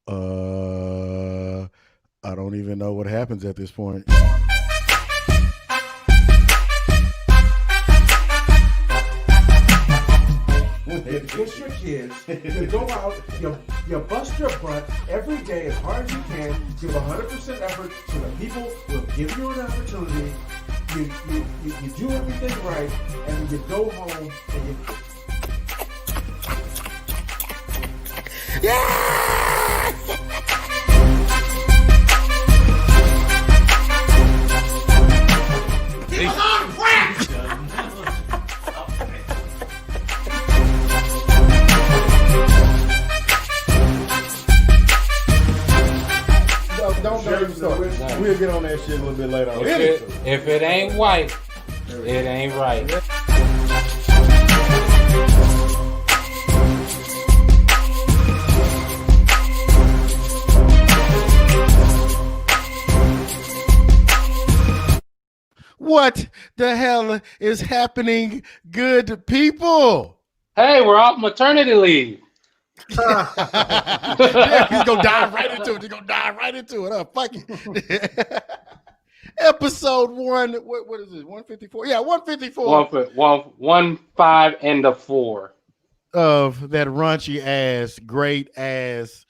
Uh, I don't even know what happens at this point. You kiss your kids, you go out, you bust your butt every day as hard as you can, give 100% effort so that people will give you an opportunity. You do everything right, and then you go home and you. Don't start. We'll get on that shit a little bit later. If it ain't white, it ain't right. What the hell is happening, good people? Hey, we're off maternity leave. Yeah, he's gonna dive right into it. He's gonna dive right into it. Oh, fuck it. Episode 1. What is it? 154? Yeah, 154. 1, 5, and 4. Of that raunchy ass, great ass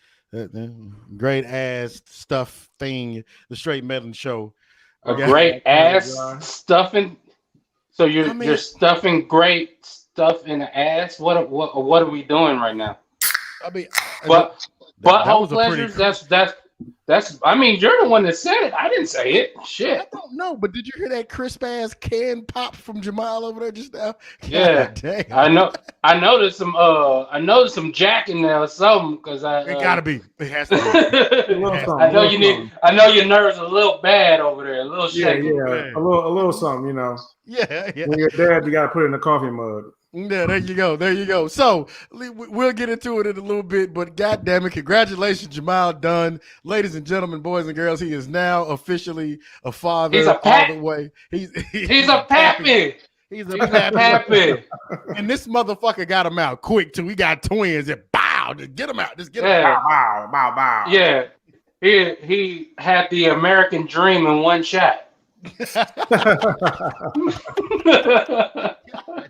stuff thing, the Straight Meddlin Show. Great ass stuffing. So you're stuffing great stuff in the ass. What are we doing right now? I mean, butthole pleasures. That's. I mean, you're the one that said it. I didn't say it. Shit. I don't know, but did you hear that crisp ass can pop from Jamal over there just now? Yeah, damn. I know. I noticed some jack in there or something because it gotta be. It has to be. I know you need. I know your nerves are a little bad over there, a little shaky. Yeah, a little something, you know. Yeah. When you're dad, you gotta put it in a coffee mug. Yeah, there you go. So we'll get into it in a little bit, but God damn it, congratulations, Jamal Dunn, ladies and gentlemen, boys and girls. He is now officially a father. He's a all the way. He's a pappy. He's a pappy. And this motherfucker got him out quick too. He got twins. And bow, just get him out. Just get him out. Bow. Yeah, he had the American dream in one shot.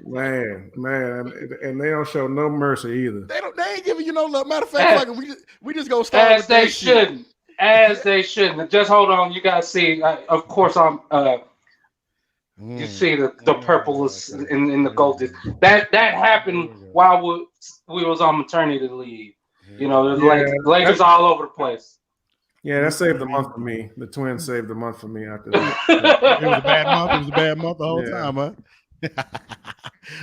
man, and they don't show no mercy either. They ain't giving you no love. Matter of fact, we just gonna start as they shouldn't. As they shouldn't. Just hold on, you guys see. Of course, I'm. You see the purple is in the gold. That happened while we was on maternity leave. You know, there's Lakers all over the place. Yeah, that saved the month for me. The twins saved the month for me after that. It was a bad month. It was a bad month the whole time, huh?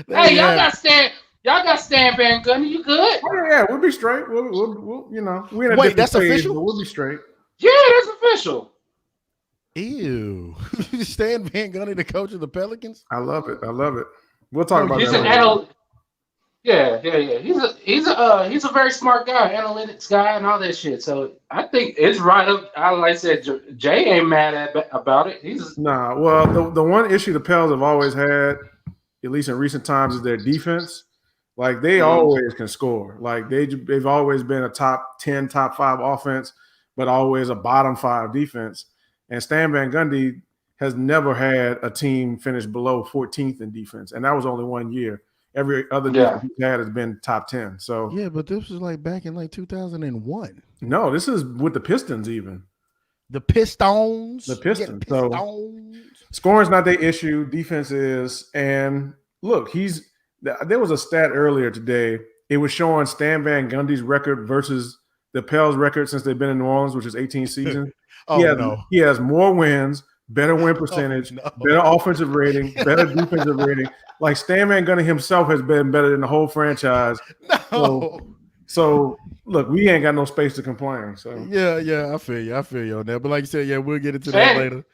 Hey, y'all got Stan Van Gundy. You good? Oh, yeah, we'll be straight. We'll you know. Wait, that's official? We'll be straight. Yeah, that's official. Ew. Stan Van Gundy, the coach of the Pelicans? I love it. We'll talk about he's that. Yeah. He's a very smart guy, analytics guy, and all that shit. So I think it's right up. Like I said, Jay ain't mad about it. Nah. Well, the one issue the Pels have always had, at least in recent times, is their defense. Like they always can score. Like they've always been a top 10, top 5 offense, but always a bottom 5 defense. And Stan Van Gundy has never had a team finish below 14th in defense, and that was only 1 year. Every other defense he's had has been top 10. So yeah, but this was like back in like 2001. No, this is with the Pistons even. The Pistons. So scoring's not their issue. Defense is. And look, there was a stat earlier today. It was showing Stan Van Gundy's record versus the Pels record since they've been in New Orleans, which is 18 seasons. He has more wins, better win percentage, better offensive rating, better defensive rating. Like Stan Van Gundy himself has been better than the whole franchise. So look, we ain't got no space to complain. So yeah, I feel you on that. But like you said, we'll get into that later.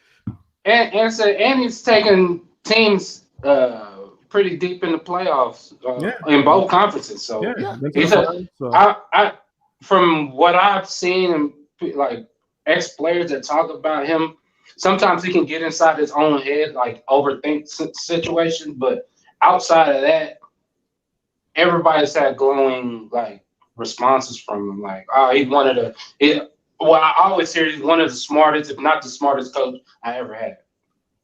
And he's taking teams pretty deep in the playoffs in both conferences. So from what I've seen and like ex-players that talk about him, sometimes he can get inside his own head, like overthink situations. But outside of that, everybody's had glowing like responses from him. Like, oh, he's one of the. Well, I always hear he's one of the smartest, if not the smartest coach I ever had.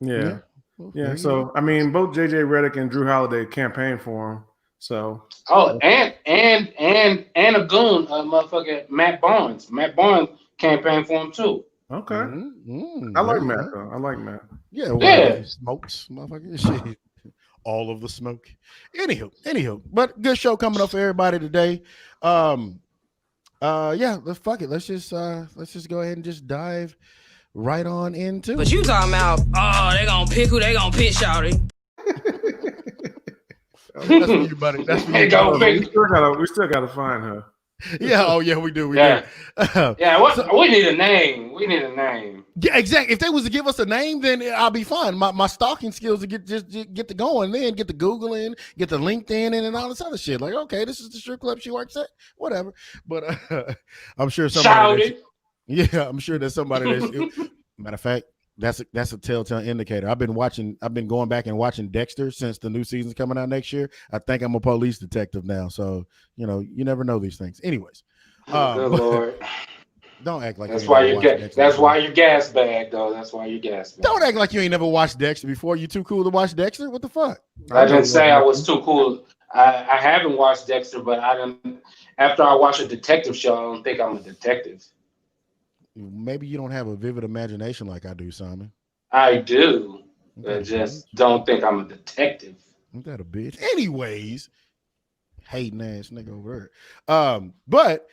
Yeah. Well, Yeah. So I mean, both JJ Redick and Drew Holiday campaigned for him. So and a goon, motherfucker Matt Barnes. Matt Barnes campaigned for him too. okay. Mm-hmm. I like Matt though. I like Matt. Yeah, well, he smokes, motherfucker. Shit. All of the smoke. Anywho, but good show coming up for everybody today. Yeah, fuck it. Let's just go ahead and just dive right on into. But you talking about, oh, they gonna pick who they gonna pick, shawty. That's for you, buddy. That's for you. We still gotta find her. Yeah. Oh, yeah. We do. We do. Yeah. We need a name. We need a name. Yeah, exactly. If they was to give us a name, then I'll be fine. My stalking skills to get to going, then get the Googling, get the LinkedIn in, and all this other shit. Like, okay, this is the strip club she works at. Whatever. But I'm sure somebody. Yeah, I'm sure there's somebody that's. Matter of fact, that's a telltale indicator. I've been going back and watching Dexter since the new season's coming out next year. I think I'm a police detective now, so you never know these things. Anyways, good Lord. Don't act like that's why you get. That's why you gas bag though. That's why you gas bag. Don't act like you ain't never watched Dexter before. You too cool to watch Dexter? What the fuck? I didn't say I was too cool. I haven't watched Dexter, but I didn't. After I watch a detective show, I don't think I'm a detective. Maybe you don't have a vivid imagination like I do, Simon. I do. I just don't think I'm a detective. Ain't that a bitch? Anyways, hating ass nigga over there. But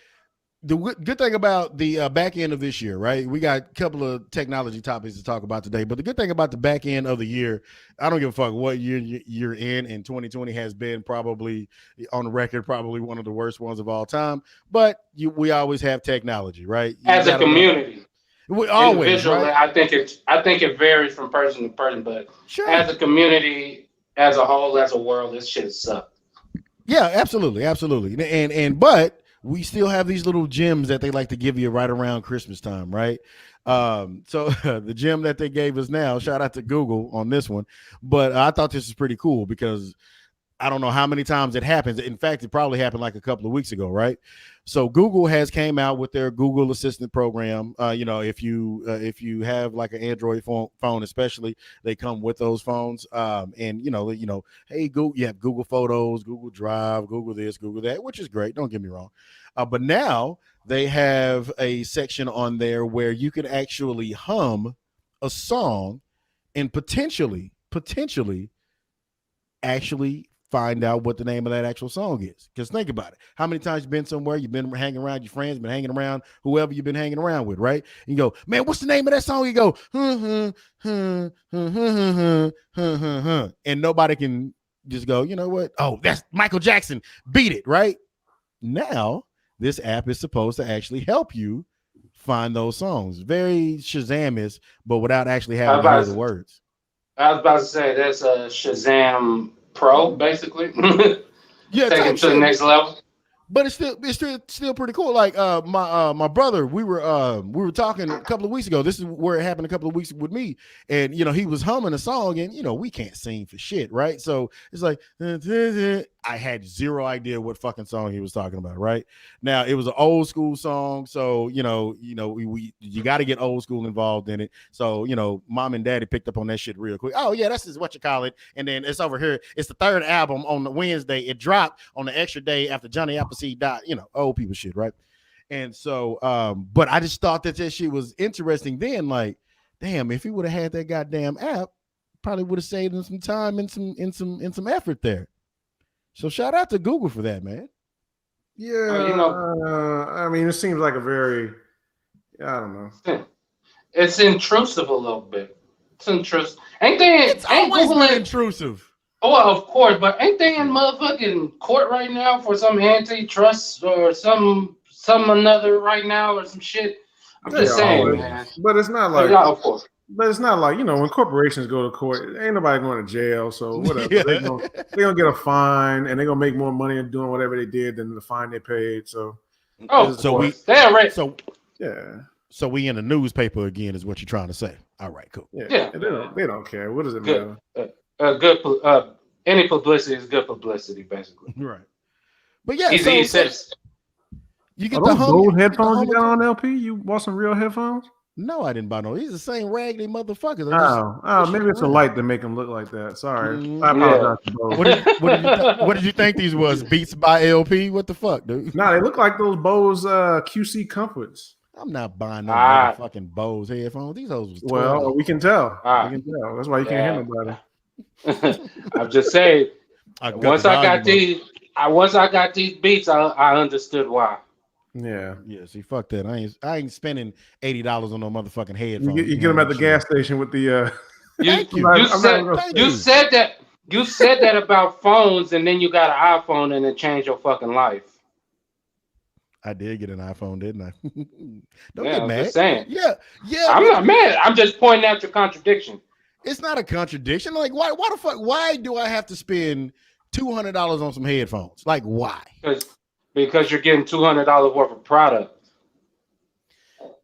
the good thing about the back end of this year, right? We got a couple of technology topics to talk about today, but the good thing about the back end of the year, I don't give a fuck what year you're in, and 2020 has been probably on the record, probably one of the worst ones of all time. But we always have technology, right? As a community, we always. Right? I think it varies from person to person, but sure. As a community, as a whole, as a world, this shit sucks. Yeah, absolutely, but we still have these little gems that they like to give you right around Christmas time, right? So the gem that they gave us now, shout out to Google on this one, but I thought this was pretty cool because I don't know how many times it happens. In fact, it probably happened like a couple of weeks ago, right? So Google has came out with their Google Assistant program. If you have like an Android phone, especially, they come with those phones. Hey Google, you have Google Photos, Google Drive, Google this, Google that, which is great. Don't get me wrong. But now they have a section on there where you can actually hum a song and potentially actually find out what the name of that actual song is. Because think about it. How many times you've been somewhere, you've been hanging around your friends, been hanging around whoever you've been hanging around with, right? And you go, man, what's the name of that song? You go, and nobody can just go, you know what? Oh, that's Michael Jackson. Beat it, right? Now, this app is supposed to actually help you find those songs. Very Shazam-ish, but without actually having to hear the words. I was about to say that's a Shazam Pro, basically. Yeah, take it to the next level. But it's still pretty cool. Like my brother, we were talking a couple of weeks ago. This is where it happened a couple of weeks with me, and he was humming a song, and we can't sing for shit, right? So it's like I had zero idea what fucking song he was talking about. Right now, it was an old school song, so you got to get old school involved in it. So mom and daddy picked up on that shit real quick. Oh yeah, that's what you call it. And then it's over here. It's the third album on the Wednesday. It dropped on the extra day after Johnny Appleseed died. Old people shit, right? And so, but I just thought that shit was interesting. Then, like, damn, if he would have had that goddamn app, probably would have saved him some time and some effort there. So shout out to Google for that, man. Yeah, I mean, it seems like a very, I don't know. It's intrusive a little bit. It's intrusive. It's always been intrusive. Oh, well, of course, but ain't they in motherfucking court right now for some antitrust or some another right now or some shit? I'm just saying, man. But it's not like, yeah, of course. But it's not like, when corporations go to court, ain't nobody going to jail. So whatever. Yeah. They're going to get a fine and they're going to make more money doing whatever they did than the fine they paid. So, so we in the newspaper again is what you're trying to say. All right, cool. Yeah. They don't care. What does it matter? Any publicity is good publicity, basically. Right. But yeah, easy. You get Are the those hum. gold You get the headphones you got hum- on LP? You bought some real headphones? No, I didn't buy no. These are the same raggedy motherfuckers. I just Maybe it's a light to make them look like that. Sorry, I Yeah. apologize to both. What did you think these was? Beats by LP? What the fuck, dude? Nah, they look like those Bose QC Comforts. I'm not buying no motherfucking Bose headphones. These hoes was $12. Well, we can tell. We can tell. That's why you can't hear nobody. I'm just saying. Once I got these beats, I understood why. Yeah. See, fuck that. I ain't spending $80 on no motherfucking headphones. You get them at the gas station with the. You said that about phones, and then you got an iPhone, and it changed your fucking life. I did get an iPhone, didn't I? Don't Yeah, get I'm mad. just saying. Yeah. I'm not mad. I'm just pointing out your contradiction. It's not a contradiction. Like, why the fuck? Why do I have to spend $200 on some headphones? Like, why? Because you're getting $200 worth of product.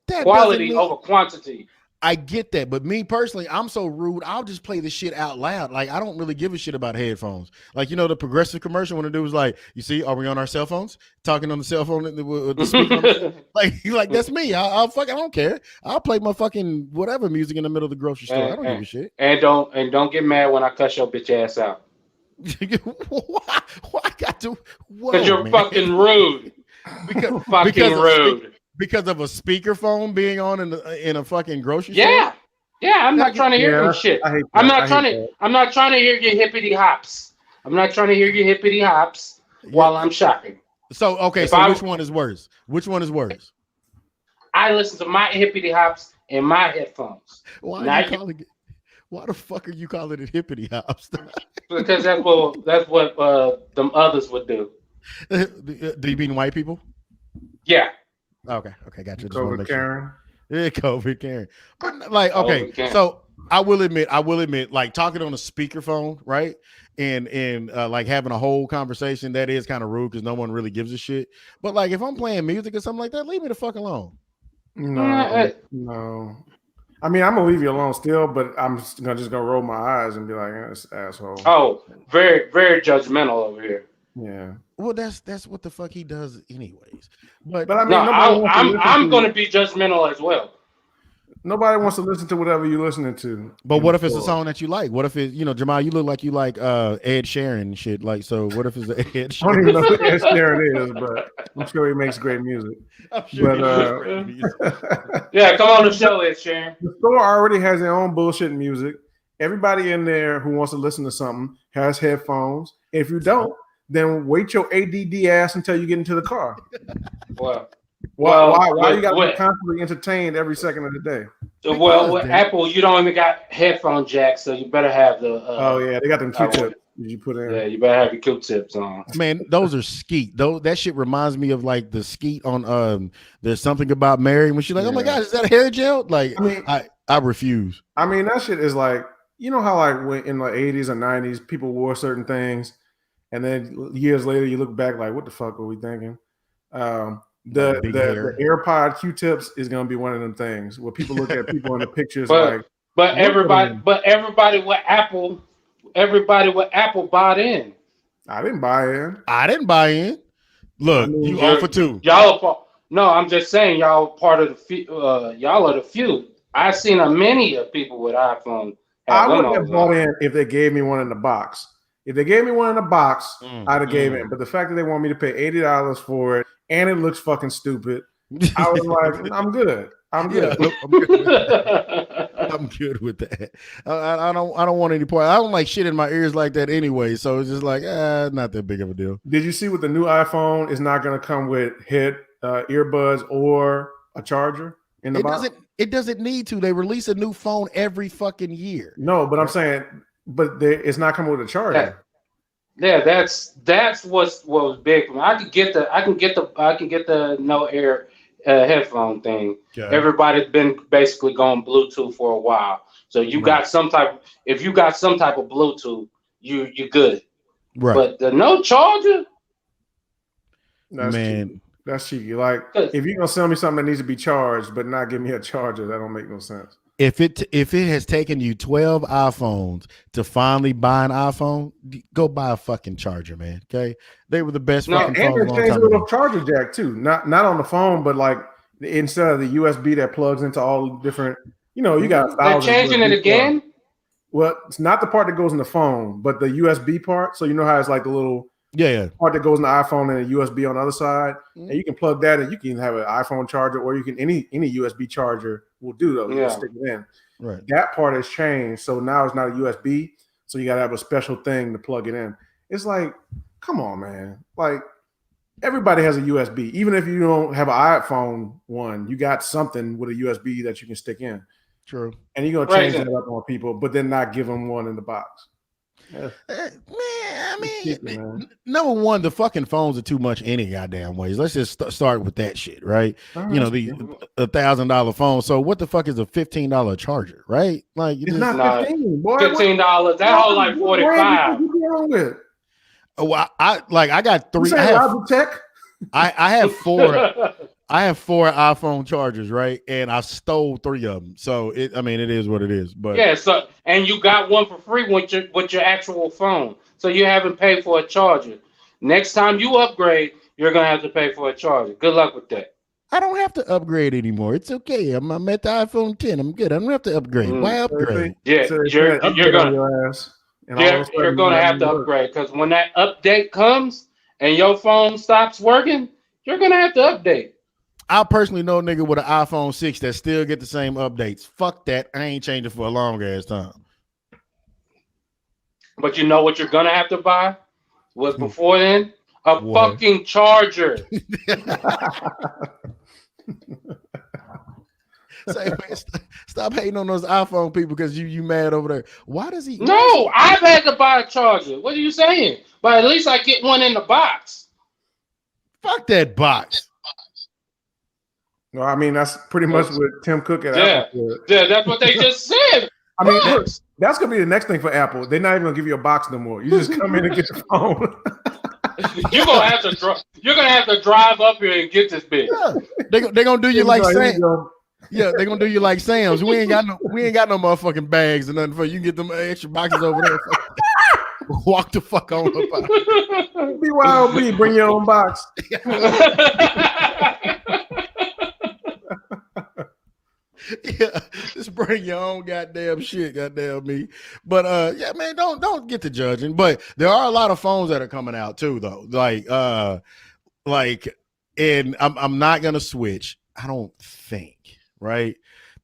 That quality over quantity. I get that, but me personally, I'm so rude. I'll just play the shit out loud. Like, I don't really give a shit about headphones. Like, the Progressive commercial when the dude was like, "You see, are we on our cell phones? Talking on the cell phone with the speaker?" like that's me. I don't care. I'll play my fucking whatever music in the middle of the grocery store. I don't give a shit. And don't get mad when I cuss your bitch ass out. Why I got to? Because you're fucking rude. Because rude. Because of a speakerphone being on in a fucking grocery store. Yeah. I'm not trying to hear this shit. I'm not trying to hear your hippity hops. I'm not trying to hear your hippity hops while I'm shopping. So which one is worse? Which one is worse? I listen to my hippity hops in my headphones. Why the fuck are you calling it hippity hops? Because that's what them others would do. Do you mean white people? Yeah. Okay, gotcha. COVID Karen. Yeah, COVID Karen. But like, okay, so I will admit, like talking on a speakerphone, right? And like having a whole conversation, that is kind of rude because no one really gives a shit. But like if I'm playing music or something like that, leave me the fuck alone. No. I mean, I'm gonna leave you alone still, but I'm just gonna roll my eyes and be like, "This asshole." Oh, very, very judgmental over here. Yeah. Well, that's what the fuck he does, anyways. But I mean, I'm gonna be judgmental as well. Nobody wants to listen to whatever you're listening to. But what if it's a song that you like? What if it, Jamal, you look like you like Ed Sheeran and shit. Like, so what if it's Ed Sheeran? I don't even know who Ed Sheeran is, but I'm sure he makes great music. Yeah, come on the show, Ed Sheeran. The store already has their own bullshit music. Everybody in there who wants to listen to something has headphones. If you don't, then wait your ADD ass until you get into the car. Why you got to be constantly entertained every second of the day? With Apple, you don't even got headphone jacks, so you better have the. Oh yeah, they got them Q-tips you put in. Yeah, you better have your Q-tips on. Man, those are skeet. That shit reminds me of like the skeet on There's Something About Mary when she's like, "Oh my God, is that hair gel?" Like, I refuse. I mean, that shit is like, you know how like when in the 80s and 90s people wore certain things, and then years later you look back like, what the fuck were we thinking? The AirPod Q-tips is gonna be one of them things where people look at people in the pictures but everybody with Apple bought in. I didn't buy in. Look, you all for two. No, I'm just saying y'all part of the y'all are the few. I've seen many of people with iPhone. I would have bought in if they gave me one in the box. If they gave me one in the box, I'd have gave in. But the fact that they want me to pay $80 for it and it looks fucking stupid, I was like, I'm good. I'm good. Yeah, I'm good with that. I don't want any part. I don't like shit in my ears like that anyway. So it's just like, not that big of a deal. Did you see with the new iPhone is not going to come with earbuds or a charger in the box? It doesn't need to. They release a new phone every fucking year. No, but I'm saying, it's not coming with a charger. Yeah, that's what was big for me. I can get the no air headphone thing. Okay. Everybody's been basically going Bluetooth for a while. So if you got some type of Bluetooth, you're good. Right. But the no charger, that's cheeky. Like if you're gonna sell me something that needs to be charged, but not give me a charger, that don't make no sense. if it has taken you 12 iPhones to finally buy an iPhone, go buy a fucking charger, man. Okay, they were the best fucking And phones a they long changed time the little ago. charger jack too. Not on the phone, but like instead of the USB that plugs into all the different, you got They're 1,000 changing it USB plugs. again. Well, it's not the part that goes in the phone, but the USB part. So you know how it's like the little part that goes in the iPhone and a USB on the other side, and you can plug that in. You can have an iPhone charger, or you can any USB charger will do though. You just stick it in. Right. That part has changed, so now it's not a USB. So you got to have a special thing to plug it in. It's like, come on, man. Like everybody has a USB. Even if you don't have an iPhone one, you got something with a USB that you can stick in. True. And you're gonna change that up on people, but then not give them one in the box. Man, I mean, number one, the fucking phones are too much any goddamn ways. Let's just start with that shit, right? The $1,000 phone. So what the fuck is a $15 charger, right? Like it's not 15, boy. $15. That whole like 45. Oh, I got three. I have four. I have 4 iPhone chargers, right? And I stole 3 of them. So it is what it is. But yeah, so and you got one for free with your actual phone. So you haven't paid for a charger. Next time you upgrade, you're gonna have to pay for a charger. Good luck with that. I don't have to upgrade anymore. It's okay. I'm at the iPhone 10. I'm good. I don't have to upgrade. Why upgrade? Yeah, so you're gonna have to upgrade because when that update comes and your phone stops working, you're gonna have to update. I personally know a nigga with an iPhone 6 that still get the same updates. Fuck that. I ain't changing for a long ass time. But you know what you're gonna have to buy was before then? A fucking charger. Say, man, stop hating on those iPhone people because you mad over there. Why does he? No, I've had to buy a charger. What are you saying? But at least I get one in the box. Fuck that box. No, I mean that's pretty much what Tim Cook at Apple said. Yeah, that's what they just said. I mean, look, that's gonna be the next thing for Apple. They're not even gonna give you a box no more. You just come in and get your phone. You're gonna have to drive up here and get this bitch. Yeah. They're gonna do you like Sam. Yeah, they're gonna do you like Sam's. We ain't got no motherfucking bags or nothing for you. You can get them extra boxes over there. Walk the fuck on up out. BYOB, bring your own box. Yeah, just bring your own goddamn shit, goddamn me. But yeah, man, don't get to judging. But there are a lot of phones that are coming out too, though. And I'm not gonna switch. I don't think, right?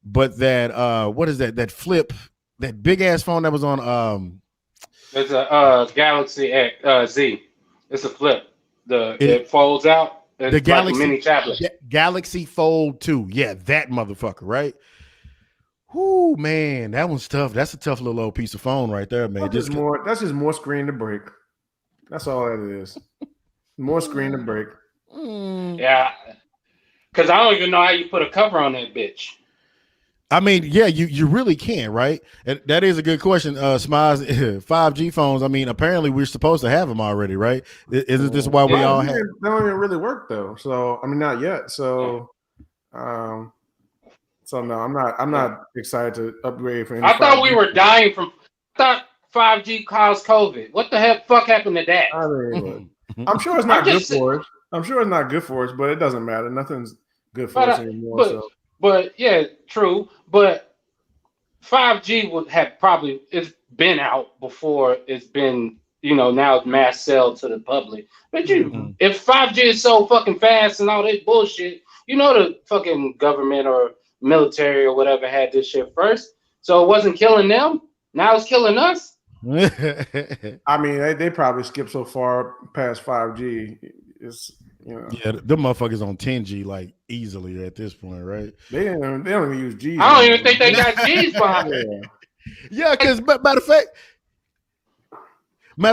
But that what is that? That flip, that big ass phone that was on it's a Galaxy X, Z. It's a flip. It folds out. It's the Galaxy like a mini tablet. Galaxy Fold 2. Yeah, that motherfucker, right? Whoo, man, that one's tough. That's a tough little old piece of phone right there, man. That's just more screen to break. That's all that is. More screen to break. Yeah, because I don't even know how you put a cover on that bitch. I mean, yeah, you really can, right? And that is a good question. Smiles, 5G phones. I mean, apparently we're supposed to have them already, right? Isn't this why we all have? They don't even really work though. So I mean, not yet. So, no, I'm not excited to upgrade for. I thought we were dying from. I thought 5G caused COVID. What the fuck happened to that? I mean, I'm sure it's not good for us. I'm sure it's not good for us, but it doesn't matter. Nothing's good for us anymore. But yeah, true. But 5G would have probably it's been out before it's been, now it's mass sell to the public. But if 5G is so fucking fast and all that bullshit, the fucking government or military or whatever had this shit first. So it wasn't killing them. Now it's killing us. I mean, they probably skipped so far past 5G. It's Yeah, them motherfuckers on 10G like easily at this point, right? They don't even use G's. I don't even think they got G's behind it. Yeah, because matter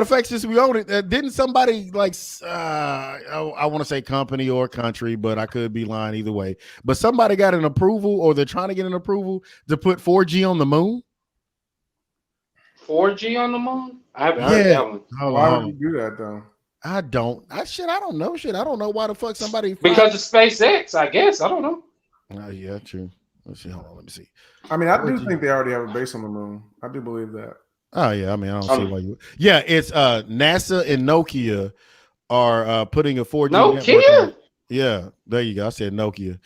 of fact, since we own it, didn't somebody like I want to say company or country, but I could be lying either way. But somebody got an approval, or they're trying to get an approval to put 4G on the moon. 4G on the moon? I haven't heard that one. Why would you do that though? I don't know. I don't know why the fuck somebody. Because of SpaceX, I guess. I don't know. Oh yeah, true. Let's see. Hold on. Let me see. I mean, I do think they already have a base on the moon. I do believe that. Oh yeah. I mean, I don't see why you. Yeah, it's NASA and Nokia are putting a 4G network. Nokia. Yeah, there you go. I said Nokia.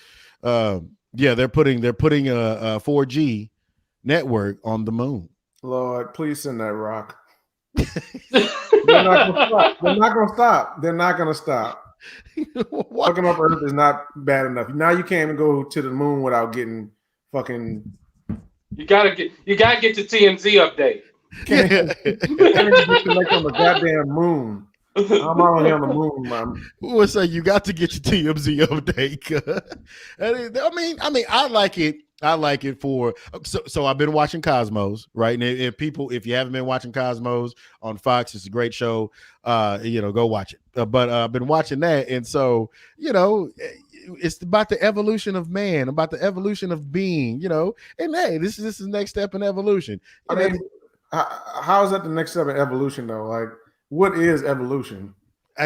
Yeah, they're putting a 4G network on the moon. Lord, please send that rock. They're not gonna stop. They're not gonna stop. Fucking up Earth is not bad enough. Now you can't even go to the moon without getting fucking. You gotta get your TMZ update. Can't even disconnect on the goddamn moon. I'm on here on the moon, man. We'll say you got to get your TMZ update. I mean, I like it. I like it for so I've been watching Cosmos, right? And if people, if you haven't been watching Cosmos on Fox, it's a great show. Go watch it. But I've been watching that, and so it's about the evolution of man, about the evolution of being, And hey, this is the next step in evolution. I mean, how is that the next step in evolution, though? Like, what is evolution?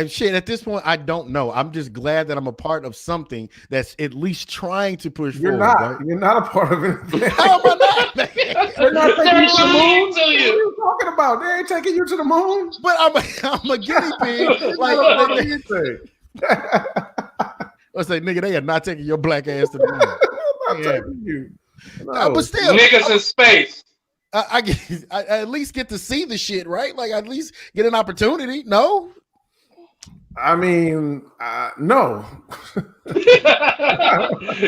Shit, at this point, I don't know. I'm just glad that I'm a part of something that's at least trying to push forward. Right? You're not a part of it. How am I not, man? They're not taking you to the moon. What are you talking about? They ain't taking you to the moon. But I'm a guinea pig. Like, let's say, nigga, they are not taking your black ass to the moon. I'm not taking you. No. But still, niggas in space. I at least get to see the shit, right? Like, at least get an opportunity. No. I mean, no.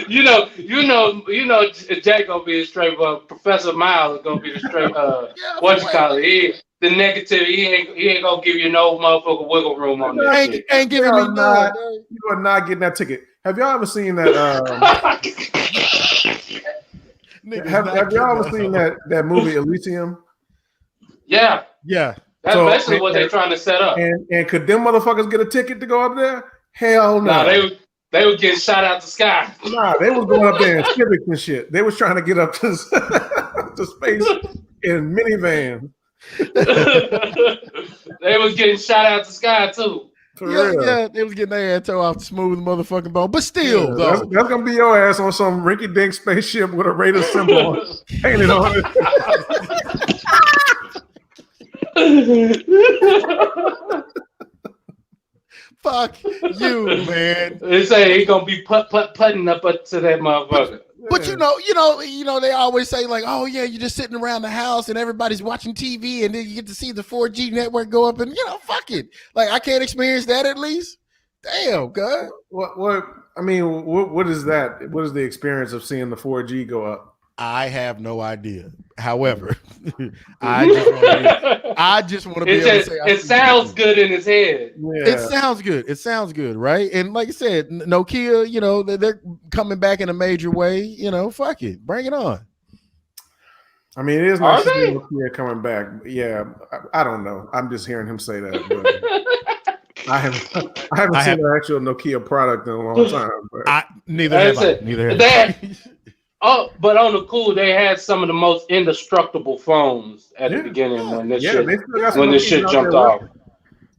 you know, Jack gonna be a straight. Professor Miles is gonna be the straight. What you call it? The negative. He ain't gonna give you no motherfucking wiggle room on that. Ain't giving me none. You are not getting that ticket. Have y'all ever seen that? have y'all ever seen that movie Elysium? Yeah. Yeah. That's basically what they're trying to set up. And could them motherfuckers get a ticket to go up there? Hell no. Nah, they were getting shot out the sky. Nah, they was going up there in civics and shit. They was trying to get up to space in minivan. They was getting shot out the sky too. Yeah, they was getting their ass toe off the smooth motherfucking bone. But still, though. That's gonna be your ass on some rinky-dink spaceship with a Raider symbol painted on it. Fuck you, man. They say he's gonna be putting up to that motherfucker. But you know, they always say like, oh yeah, you're just sitting around the house and everybody's watching TV, and then you get to see the 4G network go up, and fuck it. Like, I can't experience that at least. Damn, God. What? I mean, what is that? What is the experience of seeing the 4G go up? I have no idea. However, I just want to be able to say it sounds good in his head. Yeah. It sounds good. It sounds good, right? And like I said, Nokia, they're coming back in a major way. Fuck it, bring it on. I mean, it is nice to see Nokia coming back. Yeah, I don't know. I'm just hearing him say that. But I haven't seen an actual Nokia product in a long time. But. Neither have I. Oh, but on the cool, they had some of the most indestructible phones at the beginning when this shit jumped off.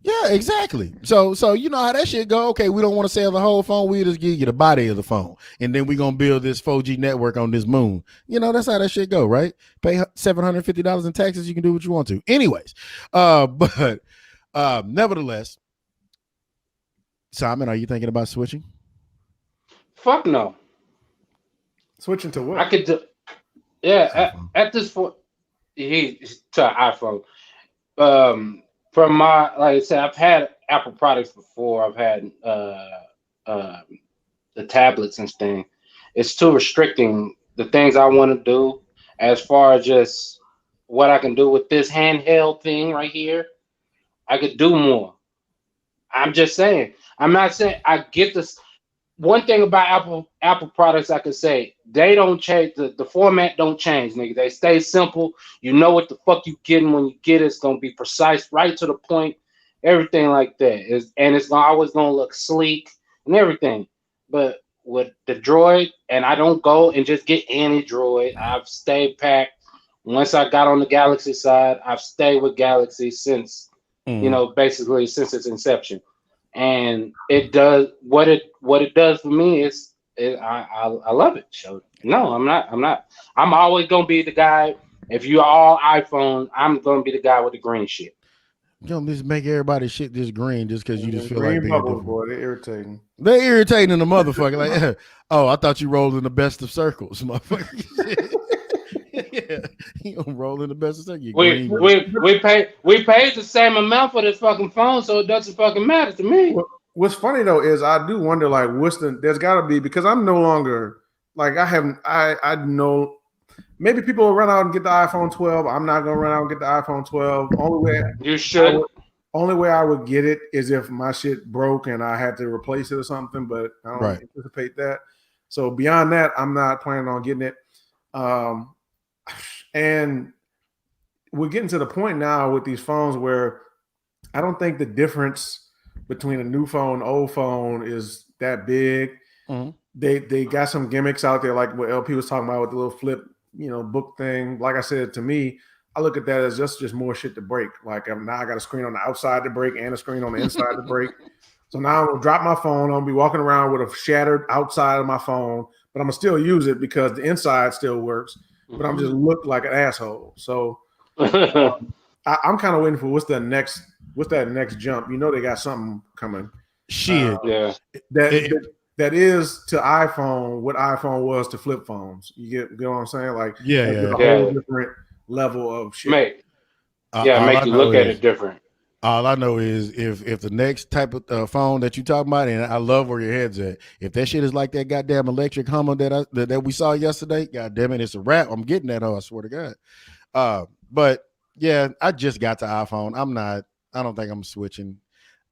Yeah, exactly. So you know how that shit go. Okay, we don't want to sell the whole phone. We just give you the body of the phone, and then we're gonna build this 4G network on this moon. That's how that shit go, right? Pay $750 in taxes. You can do what you want to. Anyways, but nevertheless, Simon, are you thinking about switching? Fuck no. Switching to what? I could do, at this point, he's to an iPhone. From my, like I said, I've had Apple products before. I've had the tablets and things. It's too restricting the things I want to do as far as just what I can do with this handheld thing right here. I could do more. I'm just saying. I'm not saying I get this. One thing about Apple products, I could say, they don't change. The format don't change, nigga. They stay simple. You know what the fuck you getting when you get it. It's gonna be precise, right to the point, everything like that. It's always gonna look sleek and everything. But with the Droid, and I don't go and just get any Droid. I've stayed packed. Once I got on the Galaxy side, I've stayed with Galaxy since, basically since its inception. And it does what it does for me is I love it. So no, I'm not. I'm always gonna be the guy. If you're all iPhone, I'm gonna be the guy with the green shit. You don't just make everybody shit just green just because you just feel like Green being bubbles, different. boy, they're irritating. They irritating the motherfucker. Like, oh, I thought you rolled in the best of circles, motherfucker. Yeah, you gonna roll in the best of circles. We paid the same amount for this fucking phone, so it doesn't fucking matter to me. What's funny though is I do wonder like there's got to be, because I'm no longer like I know maybe people will run out and get the iPhone 12. I'm not gonna run out and get the iPhone 12. You should. Only way I would get it is if my shit broke and I had to replace it or something, but I don't anticipate that. So beyond that, I'm not planning on getting it. And we're getting to the point now with these phones where I don't think the difference between a new phone and old phone is that big. Mm-hmm. They got some gimmicks out there, like what LP was talking about with the little flip, book thing. Like I said, to me, I look at that as just more shit to break. Like now I got a screen on the outside to break and a screen on the inside to break. So now I'm gonna drop my phone. I'm gonna be walking around with a shattered outside of my phone, but I'm gonna still use it because the inside still works. But I'm just look like an asshole. So I'm kind of waiting for what's that next jump. They got something coming. Shit, yeah. That is to iPhone what iPhone was to flip phones. You know what I'm saying? Like a whole different level of shit. Make you look at it different. All I know is if the next type of phone that you talking about, and I love where your head's at, if that shit is like that goddamn electric Hummer that we saw yesterday, goddamn it, it's a wrap. I'm getting that. I swear to God. But yeah, I just got to iPhone. I don't think I'm switching.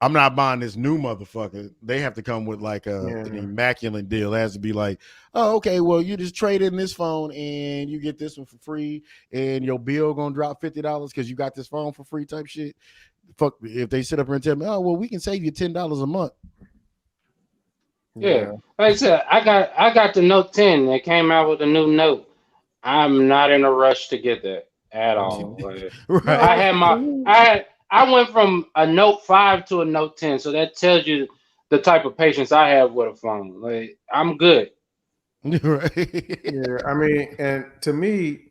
I'm not buying this new motherfucker. They have to come with like an immaculate deal. It has to be like, oh, okay, well, you just trade in this phone and you get this one for free, and your bill gonna drop $50 because you got this phone for free type shit. Fuck if they sit up here and tell me, oh, well, we can save you $10 a month. Yeah, like I said, I got the Note 10. They came out with a new Note. I'm not in a rush to get that at all. Like, right. I went from a Note 5 to a Note 10, so that tells you the type of patience I have with a phone. Like, I'm good. Right. Yeah, I mean, and to me,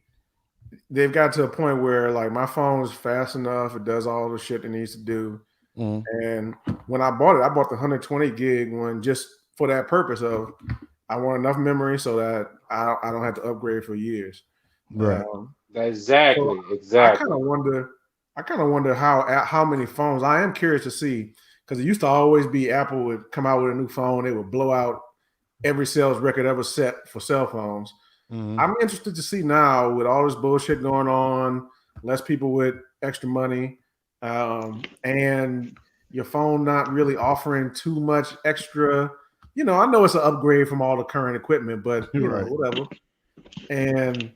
they've got to a point where like my phone is fast enough. It does all the shit it needs to do. And when I bought the 120 gig one just for that purpose of I want enough memory so that I don't have to upgrade for years. Right. Exactly. I kind of wonder how many phones. I am curious to see, because it used to always be Apple would come out with a new phone, they would blow out every sales record ever set for cell phones. I'm interested to see now with all this bullshit going on, less people with extra money, and your phone not really offering too much extra. I know it's an upgrade from all the current equipment, but whatever. And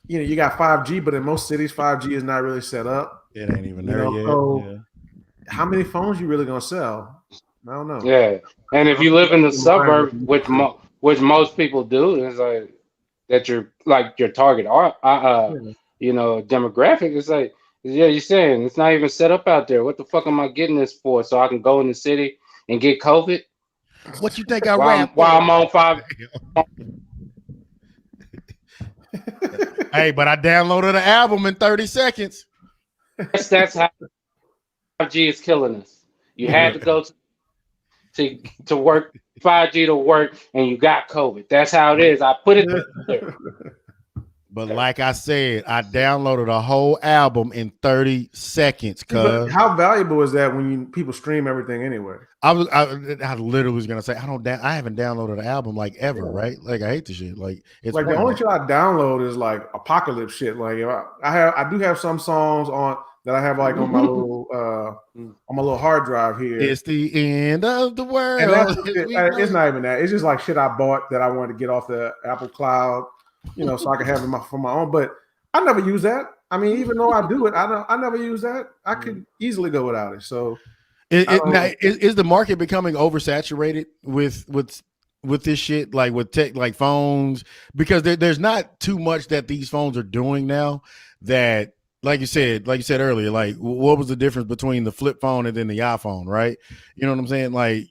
you got 5G, but in most cities, 5G is not really set up. It ain't even there yet. So how many phones you really gonna sell? I don't know. Yeah, and if you live in the suburb, which most people do, it's like that you're like your target demographic. It's like, you're saying it's not even set up out there. What the fuck am I getting this for? So I can go in the city and get COVID? What you think I ran while I'm on 5? Hey, but I downloaded the album in 30 seconds. That's how 5G is killing us. You had to go to work 5G to work, and you got COVID. That's how it is. I put it there. But like I said, I downloaded a whole album in 30 seconds. But how valuable is that when people stream everything anyway? I literally was gonna say I haven't downloaded an album like ever, right? Like I hate the shit. Like it's like the only shit I download is like apocalypse shit. Like I do have some songs on that I have like on my little hard drive here. It's the end of the world. And it's not even that. It's just like shit I bought that I wanted to get off the Apple Cloud. So I can have it for my own. But I never use that. I mean, even though I do it, I never use that. I could easily go without it. So, is the market becoming oversaturated with this shit, like with tech, like phones? Because there's not too much that these phones are doing now that, like you said earlier, like what was the difference between the flip phone and then the iPhone, right? You know what I'm saying? Like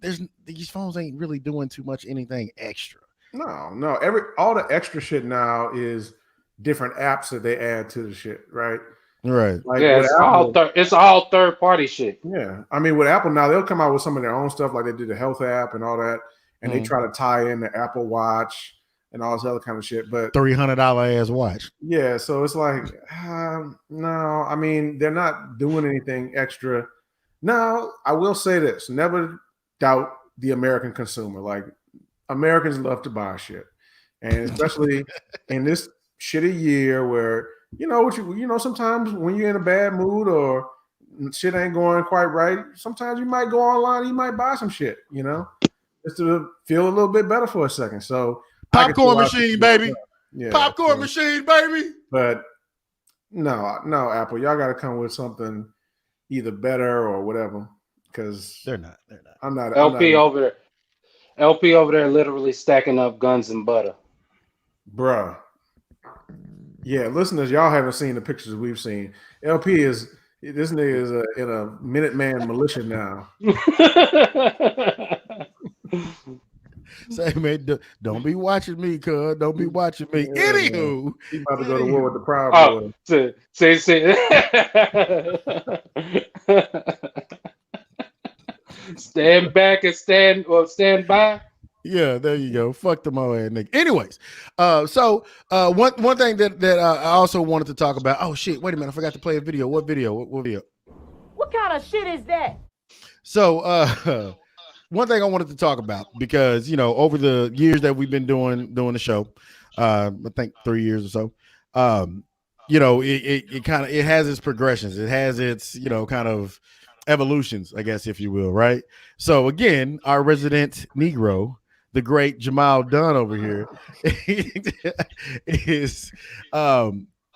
these phones ain't really doing too much anything extra. No. All the extra shit now is different apps that they add to the shit, right? Right. Like Yeah, with Apple, it's all third party shit. yeah. I mean, with Apple now, they'll come out with some of their own stuff, like they did the health app and all that, and they try to tie in the Apple Watch and all this other kind of shit. But $300 ass watch. yeah, so it's like, no. I mean, they're not doing anything extra. Now, I will say this: never doubt the American consumer. Like Americans love to buy shit, and especially in this shitty year where sometimes when you're in a bad mood or shit ain't going quite right, sometimes you might go online and you might buy some shit, just to feel a little bit better for a second. So popcorn machine, baby. Yeah, popcorn machine, baby. But no, Apple, y'all got to come with something either better or whatever, because they're not. I'm not over there literally stacking up guns and butter. Bruh. Yeah, listeners, y'all haven't seen the pictures we've seen. This nigga is in a Minuteman militia now. Say, man, don't be watching me, cuz. Don't be watching me. Yeah, anywho, he's about to go to war with the Proud Boys. Stand back and stand by. Yeah, there you go. Fuck the mo ass nigga. Anyways, so one thing that I also wanted to talk about. Oh shit! Wait a minute, I forgot to play a video. What video? What video? What kind of shit is that? So one thing I wanted to talk about, because over the years that we've been doing the show, I think 3 years or so, it has its progressions. It has its kind of evolutions, I guess, if you will, right? So again, our resident Negro, the great Jamal Dunn over here, is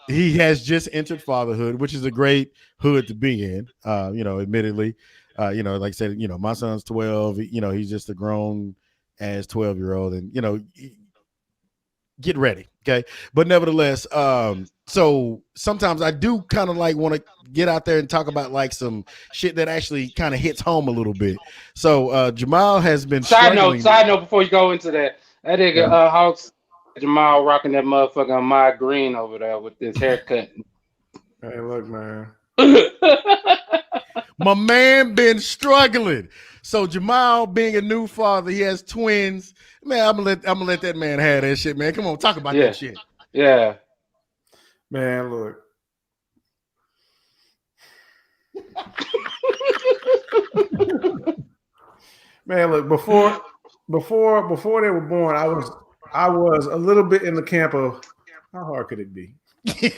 he has just entered fatherhood, which is a great hood to be in. Admittedly, like I said, my son's 12. He's just a grown ass 12-year-old, and get ready, okay? But nevertheless, so sometimes I do kind of like want to get out there and talk about like some shit that actually kind of hits home a little bit. So Jamal has been side note before you go into that nigga Hawks Jamal rocking that motherfucking my green over there with this haircut. Hey, look, man. My man been struggling. So Jamal, being a new father, he has twins. Man, I'm gonna let that man have that shit, man. Come on, talk about that shit. Yeah. Man, look. Man, look, before they were born, I was a little bit in the camp of how hard could it be? I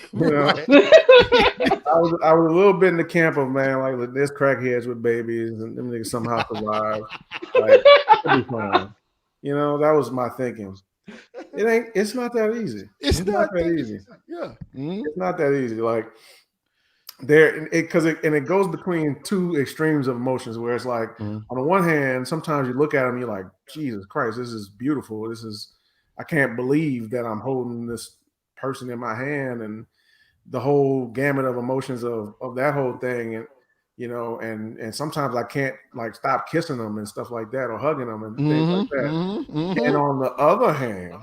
was a little bit in the camp of, man, like there's crackheads with babies and them niggas somehow survive. Like, it'll be fine. That was my thinking. It's not that easy. It's not that easy. Yeah. It's not that easy. Like it goes between two extremes of emotions where it's like, on the one hand, sometimes you look at them, you're like, Jesus Christ, this is beautiful. I can't believe that I'm holding this person in my hand, and the whole gamut of emotions of that whole thing. And, and sometimes I can't like stop kissing them and stuff like that, or hugging them and things like that. And on the other hand,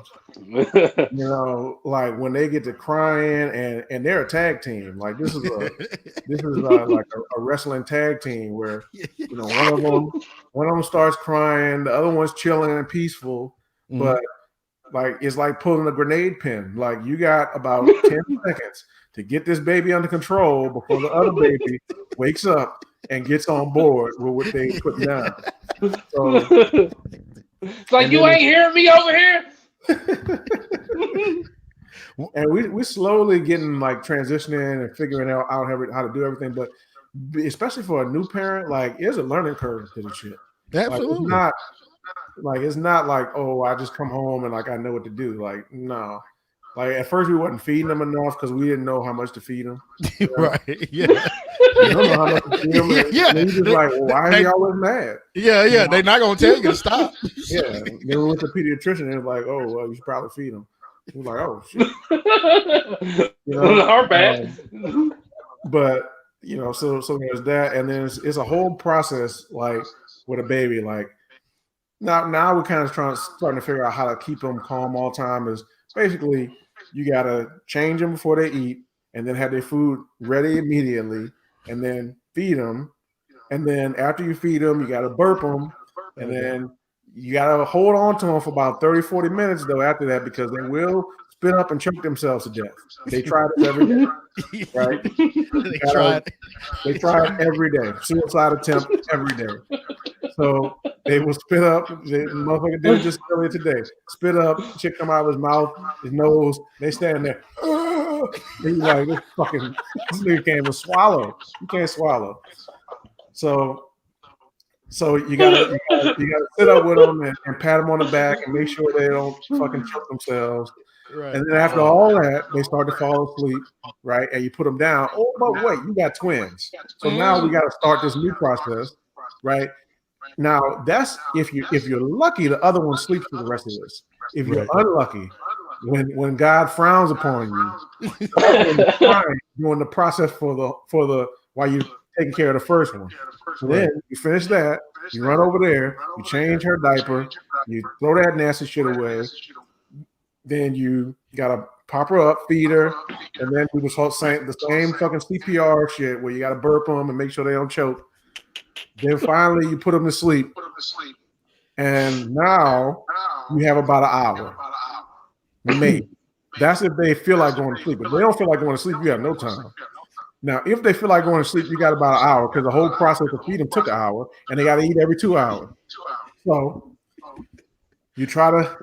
like when they get to crying and they're a tag team, like this is like a wrestling tag team where, one of them starts crying, the other one's chilling and peaceful, but like it's like pulling a grenade pin. Like you got about 10 seconds to get this baby under control before the other baby wakes up and gets on board with what they put down. So, it's like, you ain't hearing me over here. And we slowly getting like transitioning and figuring out how to do everything. But especially for a new parent, like there's a learning curve to the shit. Absolutely. Like, it's not like, oh, I just come home and like I know what to do. Like, no. Like at first we wasn't feeding them enough because we didn't know how much to feed them. Right. Yeah. You don't know how much to feed them. And you just like, well, why are you always mad? Yeah. They're not gonna tell you to stop. Yeah. They were with the pediatrician and it was like, oh, well, you should probably feed them. He was like, oh shit. Our bad. But so there's that, and then it's a whole process like with a baby, like Now we're kind of starting to figure out how to keep them calm all the time. Is basically you got to change them before they eat, and then have their food ready immediately, and then feed them, and then after you feed them, you got to burp them, and then you got to hold on to them for about 30, 40 minutes though after that, because they will spit up and choke themselves to death. They try this every day, right? They try it every day. Suicide attempt every day. So they will spit up. The motherfucker did it just earlier today. Spit up, shit come out of his mouth, his nose. They stand there. He's like, this nigga can't even swallow. You can't swallow. So you gotta sit up with them and pat them on the back and make sure they don't fucking choke themselves. Right. And then after all that, they start to fall asleep, right? And you put them down. Oh, but wait, you got twins. So now we got to start this new process, right? Now that's if you're lucky, the other one sleeps for the rest of this. If you're unlucky, when God frowns upon you, doing the process for the while you taking care of the first one. So then you finish that, you run over there, you change her diaper, you throw that nasty shit away. Then you gotta pop her up, feed her, and then do the same fucking CPR shit where you gotta burp them and make sure they don't choke. Then finally you put them to sleep, and now you have about an hour. Maybe that's if they feel like going to sleep. If they don't feel like going to sleep, you have no time. Now, if they feel like going to sleep, you got about an hour because the whole process of feeding took an hour, and they got to eat every 2 hours. So you try to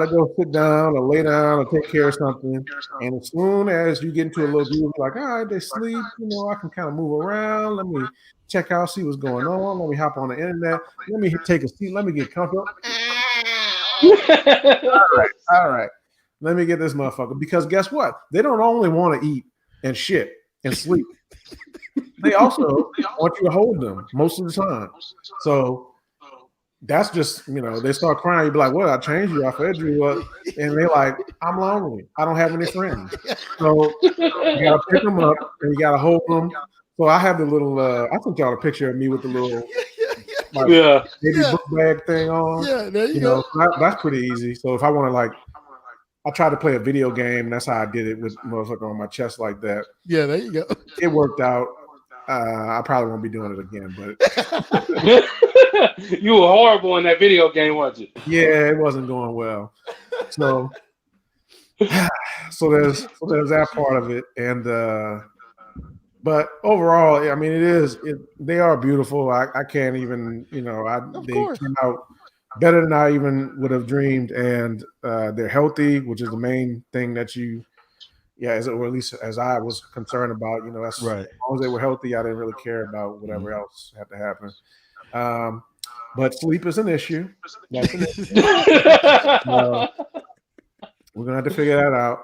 go sit down or lay down or take care of something, and as soon as you get into a little groove, like, all right, they sleep, I can kind of move around. Let me check out, see what's going on. Let me hop on the internet. Let me take a seat. Let me get comfortable. All right. Let me get this motherfucker, because guess what? They don't only want to eat and shit and sleep. They also want you to hold them most of the time. So that's just, they start crying. You be like, well, I changed you, I fed you up. And they're like, I'm lonely. I don't have any friends. So you got to pick them up and you got to hold them. So I have the little, I sent y'all a picture of me with the little baby book bag thing on. Yeah, there you go. That's pretty easy. So if I want to, I tried to play a video game. And that's how I did it with motherfucker on my chest like that. Yeah, there you go. It worked out. I probably won't be doing it again, but you were horrible in that video game, weren't you? Yeah, it wasn't going well. So there's that part of it, and but overall, I mean, they are beautiful. I can't even, they came out better than I even would have dreamed, and they're healthy, which is the main thing that or at least as I was concerned about, that's right. As long as they were healthy, I didn't really care about whatever else had to happen. But sleep is an issue. That's an issue. We're gonna have to figure that out.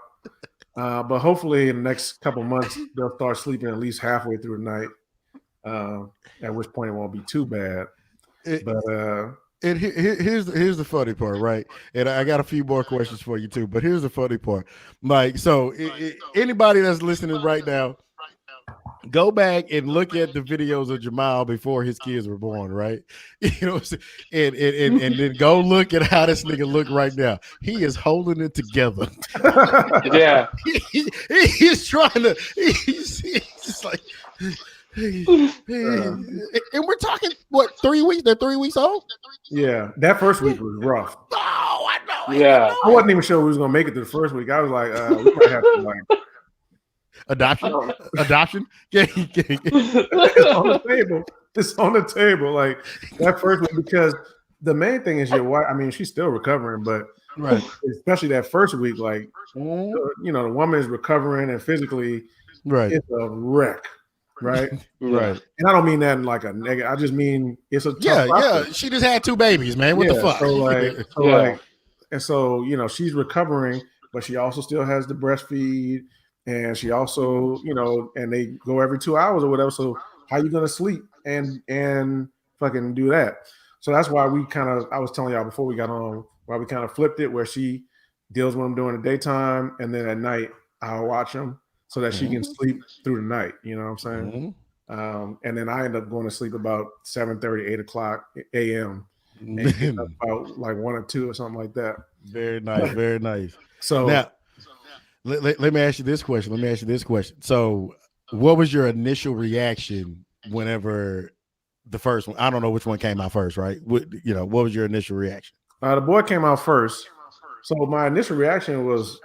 But hopefully in the next couple months, they'll start sleeping at least halfway through the night. At which point it won't be too bad. And here's the funny part, right? And I got a few more questions for you too, but here's the funny part. So anybody that's listening right now, go back and look at the videos of Jamal before his kids were born, right? And then go look at how this nigga look right now. He is holding it together. Yeah. He's trying to. He's just like. And we're talking 3 weeks? They're 3 weeks old. Yeah, that first week was rough. Oh, I know. Yeah, I wasn't even sure we was gonna make it to the first week. I was like, we might have to adoption. It's on the table. It's on the table. Like that first week, because the main thing is your wife. I mean, she's still recovering, but especially that first week, like the woman is recovering and physically, it's a wreck. Right. And I don't mean that in like a negative. I just mean it's a tough process. She just had 2 babies, man. What the fuck? So she's recovering, but she also still has to breastfeed, and she also, and they go every 2 hours or whatever. So how you gonna sleep and fucking do that? So that's why I was telling y'all before we got on, why we kind of flipped it, where she deals with them during the daytime, and then at night I'll watch them, so that she can sleep through the night. You know what I'm saying? And then I end up going to sleep about 7:30, 8 o'clock a.m. and getting up about like 1 or 2 or something like that. Very nice, very nice. So now, let me ask you this question. So, what was your initial reaction whenever the first one? I don't know which one came out first, right? What was your initial reaction? the boy came out first. So my initial reaction was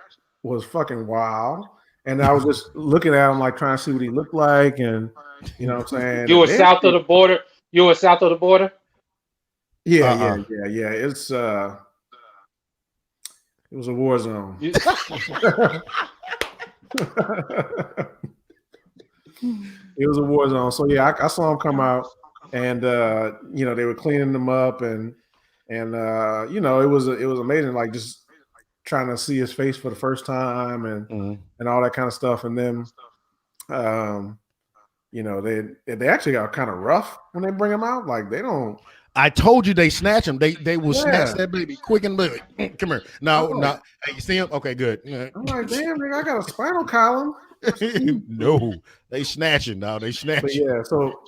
fucking wow. And I was just looking at him like trying to see what he looked like, and you know what I'm saying. You were south of the border. You were south of the border. Yeah. It's it was a war zone. It was a war zone. So yeah, I saw him come out, and they were cleaning them up, and it was amazing. Like just trying to see his face for the first time, and all that kind of stuff. And then, they actually got kind of rough when they bring him out. Like they don't. I told you they snatch him. They will snatch that baby quick and baby. Come here. No. Hey, you see him? Okay, good. I'm like, damn, nigga, I got a spinal column. No, they snatching now. They snatching. Yeah, so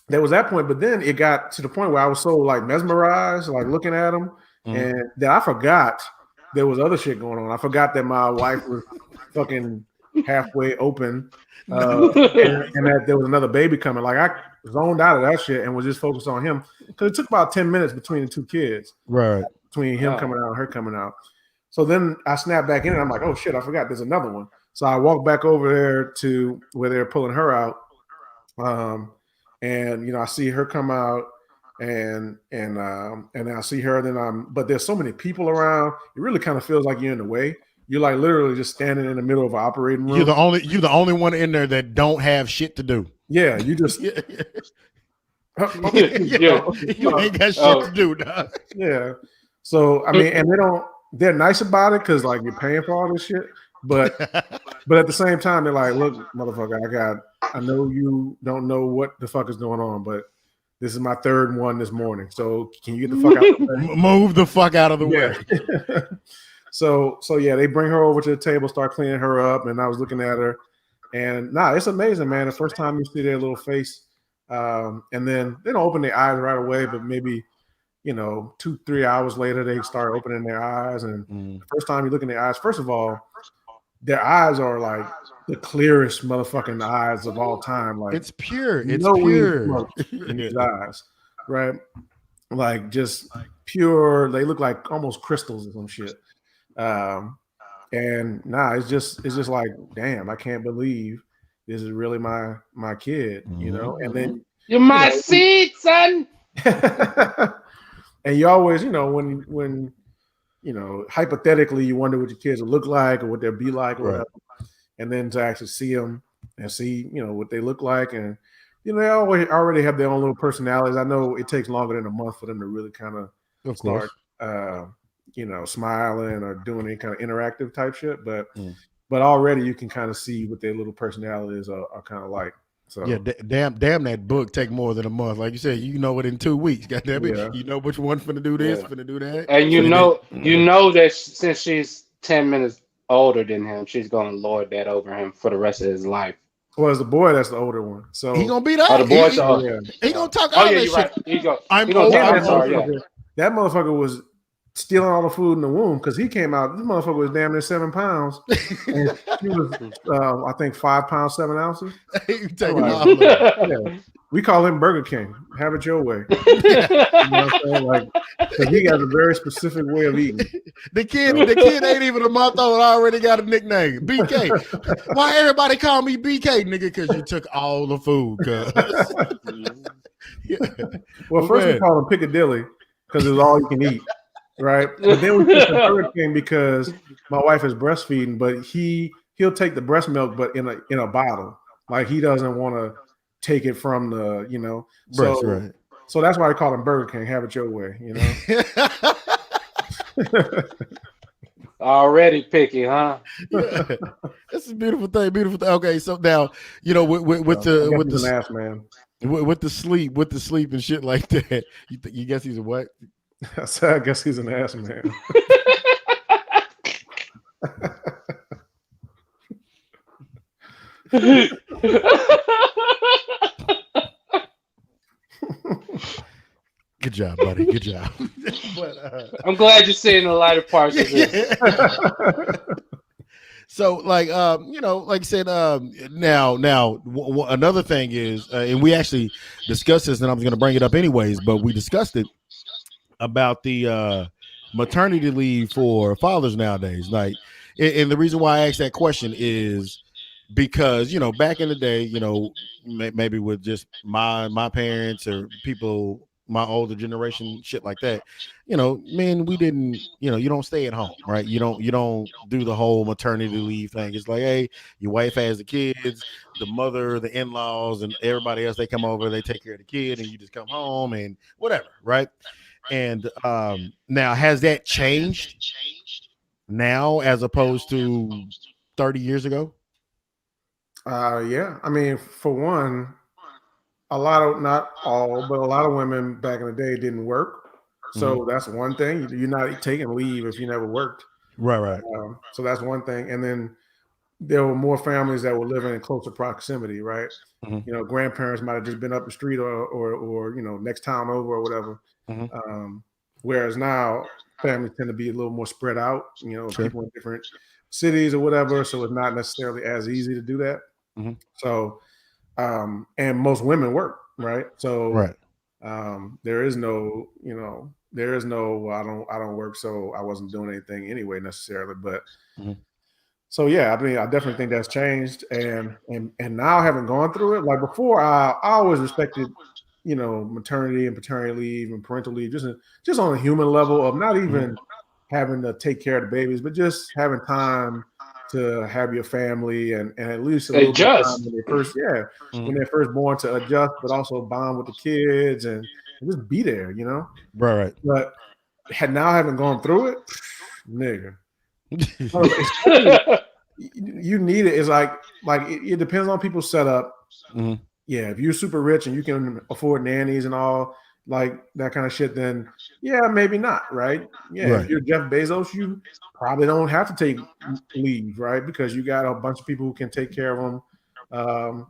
there was that point, but then it got to the point where I was so like mesmerized, like looking at him, and that I forgot there was other shit going on. I forgot that my wife was fucking halfway open, and that there was another baby coming. Like I zoned out of that shit and was just focused on him because it took about 10 minutes between the two kids, right? Between him coming out and her coming out. So then I snapped back in and I'm like, oh shit, I forgot there's another one. So I walked back over there to where they're pulling her out, and I see her come out, and I see her. Then but there's so many people around. It really kind of feels like you're in the way. You're like literally just standing in the middle of an operating room. You're the only one in there that don't have shit to do. Yeah, you just you ain't got shit to do, dog. Yeah. So I mean, and they're nice about it because like you're paying for all this shit. But at the same time, they're like, look, motherfucker, I know you don't know what the fuck is going on, but this is my third one this morning. So can you get the fuck out of the way? Move the fuck out of the way. So yeah, they bring her over to the table, start cleaning her up, and I was looking at her, and it's amazing, man. The first time you see their little face, and then they don't open their eyes right away, but maybe 2-3 hours later they start opening their eyes, and the first time you look in their eyes, first of all, their eyes are like the clearest motherfucking eyes of all time. Like it's pure. It's pure in his eyes, right? Like just pure. They look like almost crystals or some shit. And it's just like, damn, I can't believe this is really my kid, And then you're my seed, son. And you always, when hypothetically, you wonder what your kids will look like or what they'll be like, or whatever. And then to actually see them and see, what they look like, and they already have their own little personalities. I know it takes longer than a month for them to really kind of start, smiling or doing any kind of interactive type shit, but already you can kind of see what their little personalities are kind of like. So yeah, damn that book take more than a month. Like you said, it in 2 weeks. Goddamn it, you know which one finna do this, finna do that, and you know that since she's 10 minutes older than him, she's gonna lord that over him for the rest of his life. Well, as the boy, that's the older one, so he gonna be that. Oh, the boy, he gonna talk all that shit. Right. He go. I'm sorry. That motherfucker was stealing all the food in the womb because he came out. This motherfucker was damn near 7 pounds. And he was, I think, 5 pounds 7 ounces. We call him Burger King. Have it your way. You know what I'm saying? Like, because he got a very specific way of eating. The kid ain't even a month old. I already got a nickname, BK. Why everybody call me BK, nigga? Because you took all the food. Well, first we call him Piccadilly because it's all you can eat. Right, but then we put the Burger King because my wife is breastfeeding, but he'll take the breast milk, but in a bottle. Like he doesn't want to take it from the breast, right? So that's why I call him Burger King. Have it your way, Already picky, huh? Yeah. That's a beautiful thing. Okay, so now with the ass man with the sleep and shit like that. You guess he's a what? I guess he's an ass man. Could job, buddy. Good job. But I'm glad you're seeing the lighter parts of this. So, like, like I said, now, another thing is, and we actually discussed this, and I was going to bring it up anyways, but we discussed it about the maternity leave for fathers nowadays. Like, and the reason why I asked that question is because back in the day, maybe with just my parents or people my older generation, shit like that, man, we didn't, you don't stay at home, right? You don't do the whole maternity leave thing. It's like, hey, your wife has the kids, the mother, the in-laws, and everybody else, they come over, they take care of the kid, and you just come home and whatever, right? And now, has that changed now as opposed to 30 years ago? Yeah. I mean, for one, not all, but a lot of women back in the day didn't work. So that's one thing. You're not taking leave if you never worked. Right. So that's one thing. And then there were more families that were living in closer proximity, right? Grandparents might have just been up the street or next town over or whatever. Whereas now families tend to be a little more spread out, Sure. people in different cities or whatever. So it's not necessarily as easy to do that. So, and most women work, right? So, Right. there is no, I don't work, so I wasn't doing anything anyway necessarily. But so yeah, I mean, I definitely think that's changed, and now having gone through it, like before, I always respected, maternity and paternity leave and parental leave, just on a human level of not even having to take care of the babies, but just having time to have your family and at least a little bit of time when they're first born to adjust, but also bond with the kids and just be there, Right. But now having gone through it, nigga, you need it. It's like it depends on people's setup. Yeah, if you're super rich and you can afford nannies and all like that kind of shit, then yeah, maybe not, right? Yeah, Right. if you're Jeff Bezos, you probably don't have to take leave, right? Because you got a bunch of people who can take care of them,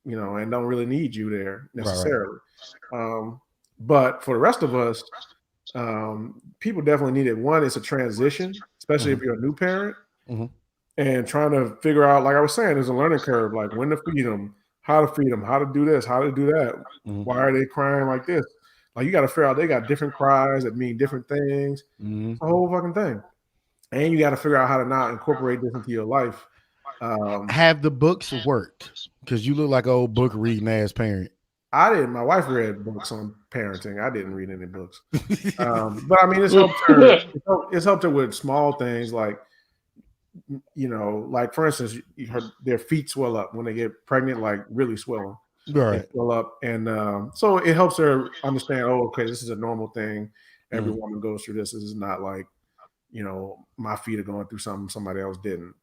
and don't really need you there necessarily. Right. But for the rest of us, people definitely need it. One, it's a transition, especially if you're a new parent, and trying to figure out, like I was saying, there's a learning curve, like when to feed them, how to feed them, how to do this, how to do that. Why are they crying like this? Like you got to figure out they got different cries that mean different things. It's a whole fucking thing. And you got to figure out how to not incorporate this into your life. Have the books worked? Because you look like an old book reading ass parent. I didn't. My wife read books on parenting. I didn't read any books. But I mean, it's helped her. It's helped her with small things like, like for instance, their feet swell up when they get pregnant, like really swelling. Right. They swell up, and so it helps her understand. Oh, okay, this is a normal thing. Every woman goes through this. This is not like, my feet are going through something somebody else didn't.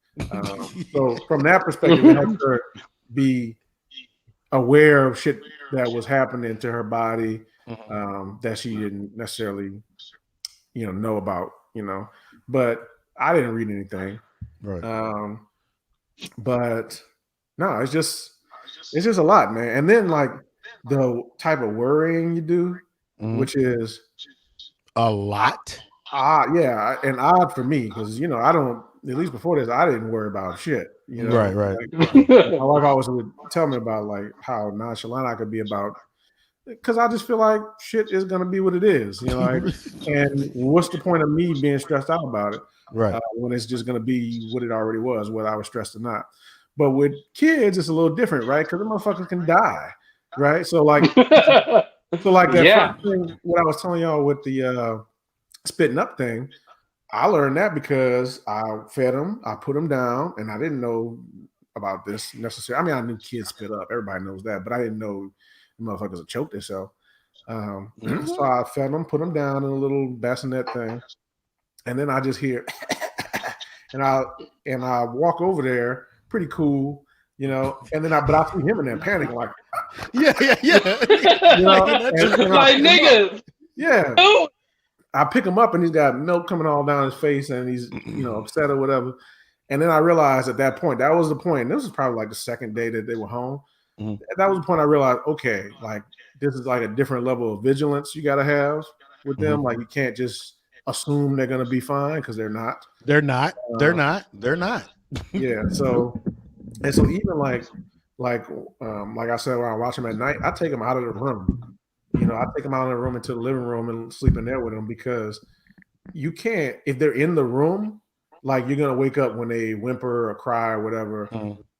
So from that perspective, it helps her be aware of shit that was happening to her body that she didn't necessarily, know about. But I didn't read anything. Right. But no, it's just a lot, man. And then like the type of worrying you do, which is a lot. Yeah, and odd for me because I don't. At least before this, I didn't worry about shit. Right. Like, my wife always would tell me about like how nonchalant I could be about, because I just feel like shit is gonna be what it is, like, and what's the point of me being stressed out about it, right? When it's just gonna be what it already was, whether I was stressed or not. But with kids, it's a little different, right? Because the motherfuckers can die, right? So like, that first thing, what I was telling y'all with the spitting up thing, I learned that because I fed them, I put them down, and I didn't know about this necessarily. I mean, I knew kids spit up, everybody knows that, but I didn't know motherfuckers would choke themselves. So I fed them, put them down in a little bassinet thing, and then I just hear, and I walk over there, pretty cool, and then I see him in there panicking like, yeah, like nigga, yeah. I pick him up and he's got milk coming all down his face and he's, upset or whatever. And then I realized at that point, that was the point. This was probably like the second day that they were home. That was the point I realized, okay, like this is like a different level of vigilance you got to have with them. Like you can't just assume they're going to be fine because they're not. They're not. They're not. Yeah. So even like I said, when I watch them at night, I take them out of the room. You know, I take them out of the room into the living room and sleep in there with them because you can't, if they're in the room, like you're gonna wake up when they whimper or cry or whatever,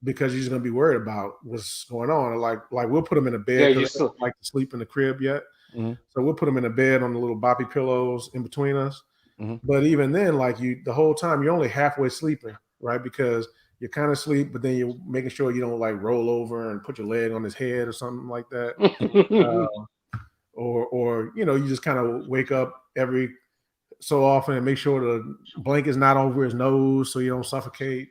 because you're just gonna be worried about what's going on. Like we'll put them in a bed because they don't like to sleep in the crib yet. So we'll put them in a bed on the little boppy pillows in between us. But even then, like the whole time you're only halfway sleeping, right? Because you're kind of asleep, but then you're making sure you don't like roll over and put your leg on his head or something like that. Or you know, you just kind of wake up every so often and make sure the blanket's not over his nose so you don't suffocate,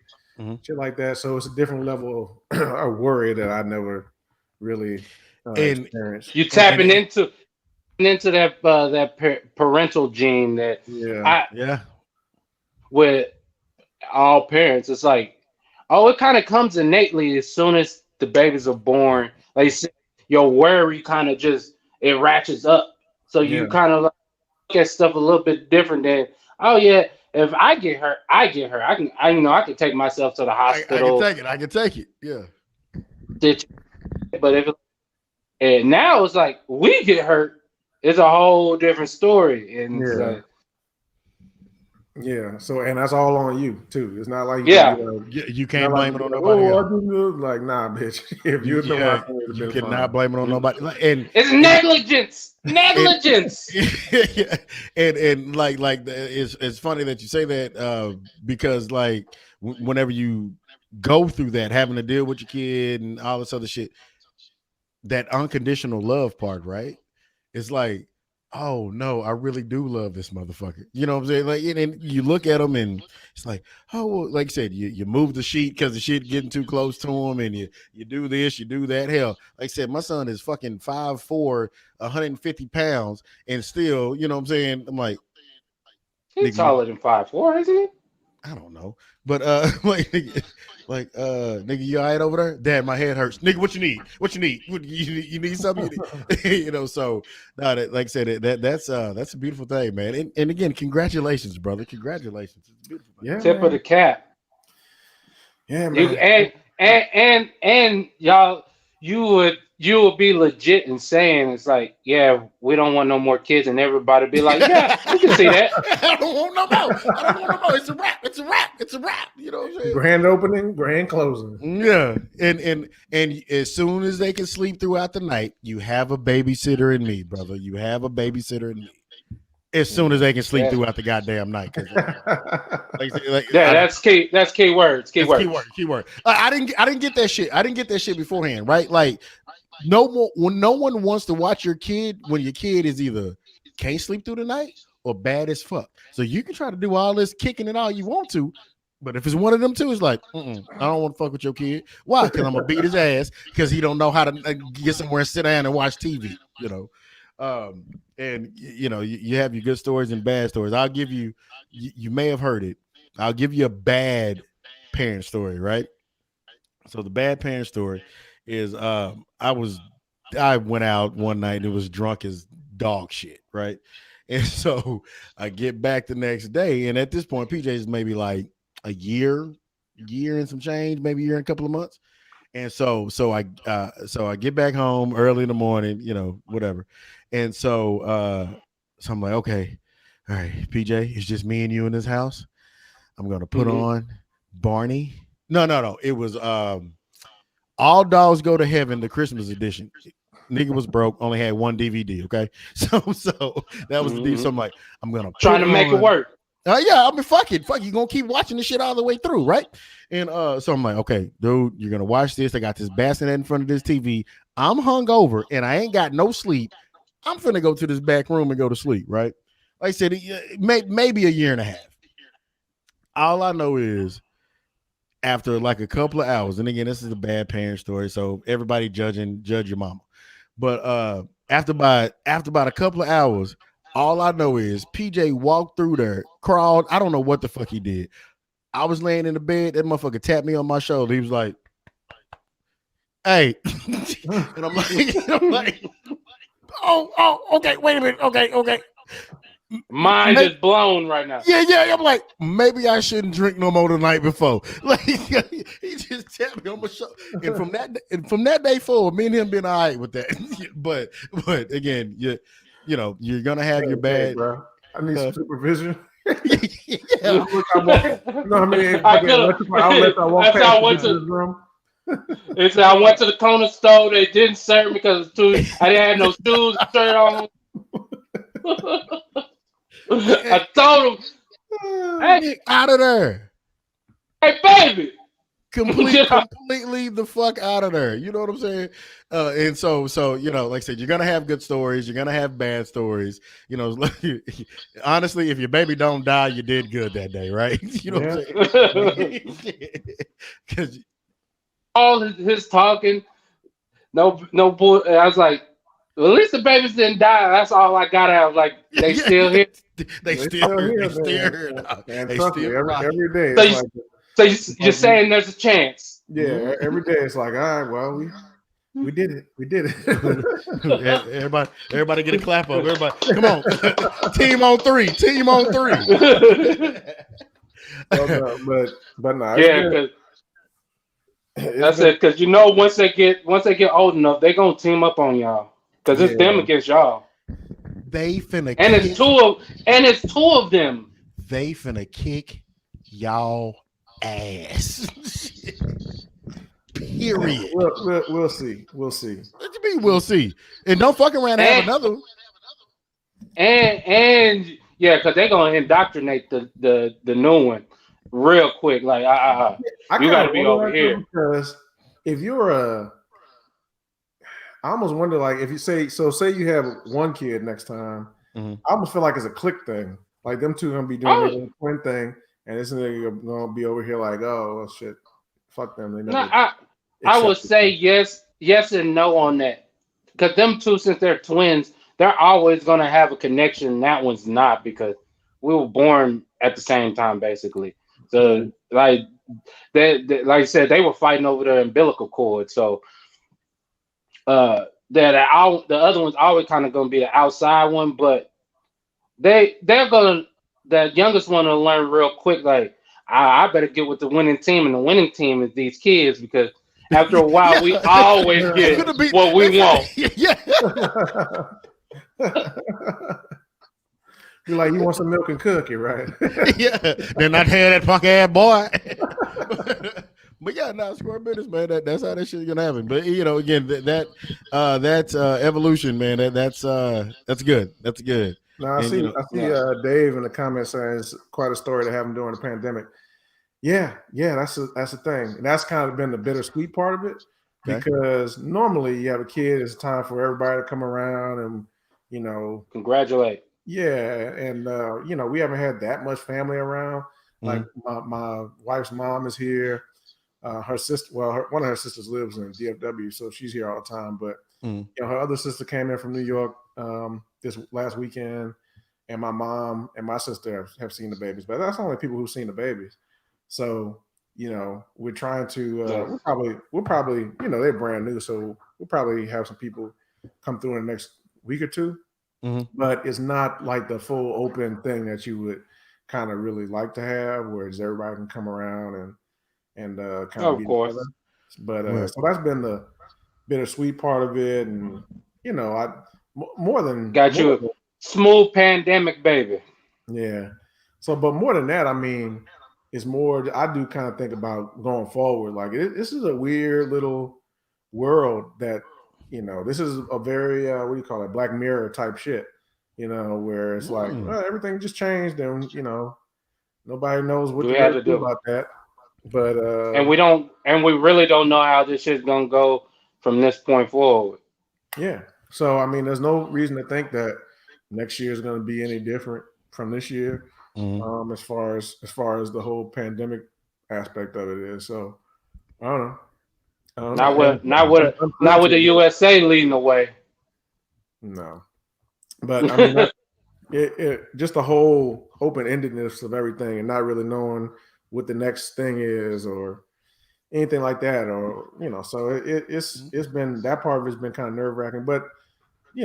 shit like that. So it's a different level of worry that I never really experienced. You tapping into that parental gene that with all parents. It's like, oh, it kind of comes innately as soon as the babies are born. Like you said, your worry kind of just it ratchets up. So you kind of like look at stuff a little bit different than, oh yeah, if I get hurt, I get hurt. I can take myself to the hospital. I can take it. Yeah. But and now it's like we get hurt, it's a whole different story. And it's like, so and that's all on you too. It's not like you can't blame it on nobody else. Like, nah, bitch. If you you cannot blame it on nobody. And it's negligence. And like it's funny that you say that because like whenever you go through that, having to deal with your kid and all this other shit, that unconditional love part, right? It's like, oh no, I really do love this motherfucker. You know what I'm saying? Like, and you look at him and it's like, oh, well, like I said, you move the sheet because the shit getting too close to him, and you do this, you do that. Hell, like I said, my son is fucking 5'4", 150 pounds, and still, you know what I'm saying? I'm like, he's taller than 5'4", isn't he? I don't know, but nigga, you all right over there? Dad, my head hurts. Nigga, what you need? You need something? You know, so no, like I said, that's a beautiful thing, man. And again, congratulations, brother. Congratulations. It's beautiful. Yeah, tip of the cap. Yeah, man. And y'all, you would be legit in saying it's like, yeah, we don't want no more kids, and everybody be like, yeah, we can see that. I don't want no more. It's a wrap. You know what I'm saying? Grand opening, grand closing. Yeah, and as soon as they can sleep throughout the night, you have a babysitter in me, brother. You have a babysitter in me. As soon as they can sleep throughout the goddamn night. That's key. That's key words. Key word. I didn't get that shit. I didn't get that shit beforehand, right? Like, no more. When no one wants to watch your kid, when your kid is either can't sleep through the night or bad as fuck. So you can try to do all this kicking and all you want to, but if it's one of them two, it's like, I don't want to fuck with your kid. Why? Because I'm gonna beat his ass because he don't know how to get somewhere and sit down and watch TV. You know. And you know, you have your good stories and bad stories. I'll give you may have heard it. I'll give you a bad parent story, right? So the bad parent story is I went out one night and it was drunk as dog shit, right? And so I get back the next day, and at this point, PJ is maybe like a year and some change, maybe a year and a couple of months. And so I get back home early in the morning, you know, whatever. And so I'm like, okay, all right, PJ, it's just me and you in this house. I'm gonna put on Barney. No. It was All Dogs Go to Heaven, the Christmas edition. Nigga was broke, only had one DVD. Okay, so that was the deal. So I'm like, I'm gonna trying to make it work. Yeah, I mean, fuck you gonna keep watching this shit all the way through, right? And so I'm like, okay, dude, you're gonna watch this. I got this bassinet in front of this TV. I'm hungover and I ain't got no sleep. I'm finna go to this back room and go to sleep, right? Like I said, maybe a year and a half. All I know is after like a couple of hours, and again, this is a bad parent story, so everybody judge your mama. But after about a couple of hours, all I know is PJ walked through there, crawled. I don't know what the fuck he did. I was laying in the bed. That motherfucker tapped me on my shoulder. He was like, Hey, and I'm like, oh, okay, wait a minute, okay. Mind is blown right now. Yeah. I'm like, maybe I shouldn't drink no more the night before. Like he just tapped me on my shoulder, and from that day forward, me and him been all right with that. but again, you're gonna have your bad. bro. I need some supervision. Yeah. I walk, you know how many electrical outlets I walk past to get to this room? It's I went to the corner store. They didn't serve me because I didn't have no shoes, shirt on. I told him, Hey, out of there. hey, baby. Completely the fuck out of there. You know what I'm saying? And so like I said, you're gonna have good stories, you're gonna have bad stories. Honestly, if your baby don't die, you did good that day, right? You know what I'm saying? Because all his talking, no bull. I was like, well, at least the babies didn't die. That's all I got out. Like they still here. They still here. Every day. So you're saying there's a chance? Yeah, every day it's like, all right, well, we did it. We did it. Everybody get a clap up. Everybody, come on. Team on three. But no. Yeah, that's it. Because once they get old enough, they're gonna team up on y'all. Because it's them against y'all. They finna and it's two of them. They finna kick y'all ass. Period. We'll see. What you mean we'll see? And don't fuck around and have another one. And yeah, because they're gonna indoctrinate the new one real quick. Like you gotta be over here. Because if you're I almost wonder, like, if you say you have one kid next time, I almost feel like it's a click thing. Like them two gonna be doing their twin thing, and this nigga gonna be over here like, oh well, shit, fuck them. I would say yes and no on that, because them two, since they're twins, they're always gonna have a connection. That one's not, because we were born at the same time, basically. So like I said, they were fighting over the umbilical cord. So the other one's always kind of gonna be the outside one, but they're gonna, the youngest one will learn real quick. Like I better get with the winning team, and the winning team is these kids, because after a while we always get what we want. Yeah. You're like, you want some milk and cookie, right? Yeah. Then not had that punk ass boy. But yeah, no, square business, man. That's how that shit's gonna happen. But again, that's evolution, man. That's good. That's good. Now I see Dave in the comments saying it's quite a story to have him during the pandemic. Yeah, that's the thing, and that's kind of been the bittersweet part of it, because normally you have a kid, it's time for everybody to come around and congratulate. Yeah, and we haven't had that much family around. Like my wife's mom is here. Her sister, one of her sisters lives in DFW, so she's here all the time. But her other sister came in from New York this last weekend, and my mom and my sister have seen the babies. But that's only people who've seen the babies. So we're trying to. We'll probably they're brand new, so we'll probably have some people come through in the next week or two. But it's not like the full open thing that you would kind of really like to have, where everybody can come around and kind of be together. But so that's been the bittersweet part of it, and I more than got you a smooth pandemic, baby. Yeah. So, but more than that, I mean, it's more. I do kind of think about going forward. Like this is a weird little world that this is a very what do you call it, Black Mirror type shit. Where it's like everything just changed, and nobody knows what we have to do about that. But and we really don't know how this shit's gonna go from this point forward. Yeah. So I mean, there's no reason to think that next year is going to be any different from this year, as far as the whole pandemic aspect of it is. So I don't know. Not with the USA leading the way. No, but I mean, it just the whole open-endedness of everything, and not really knowing what the next thing is, or anything like that, or so it's been that part of it's been kind of nerve wracking, but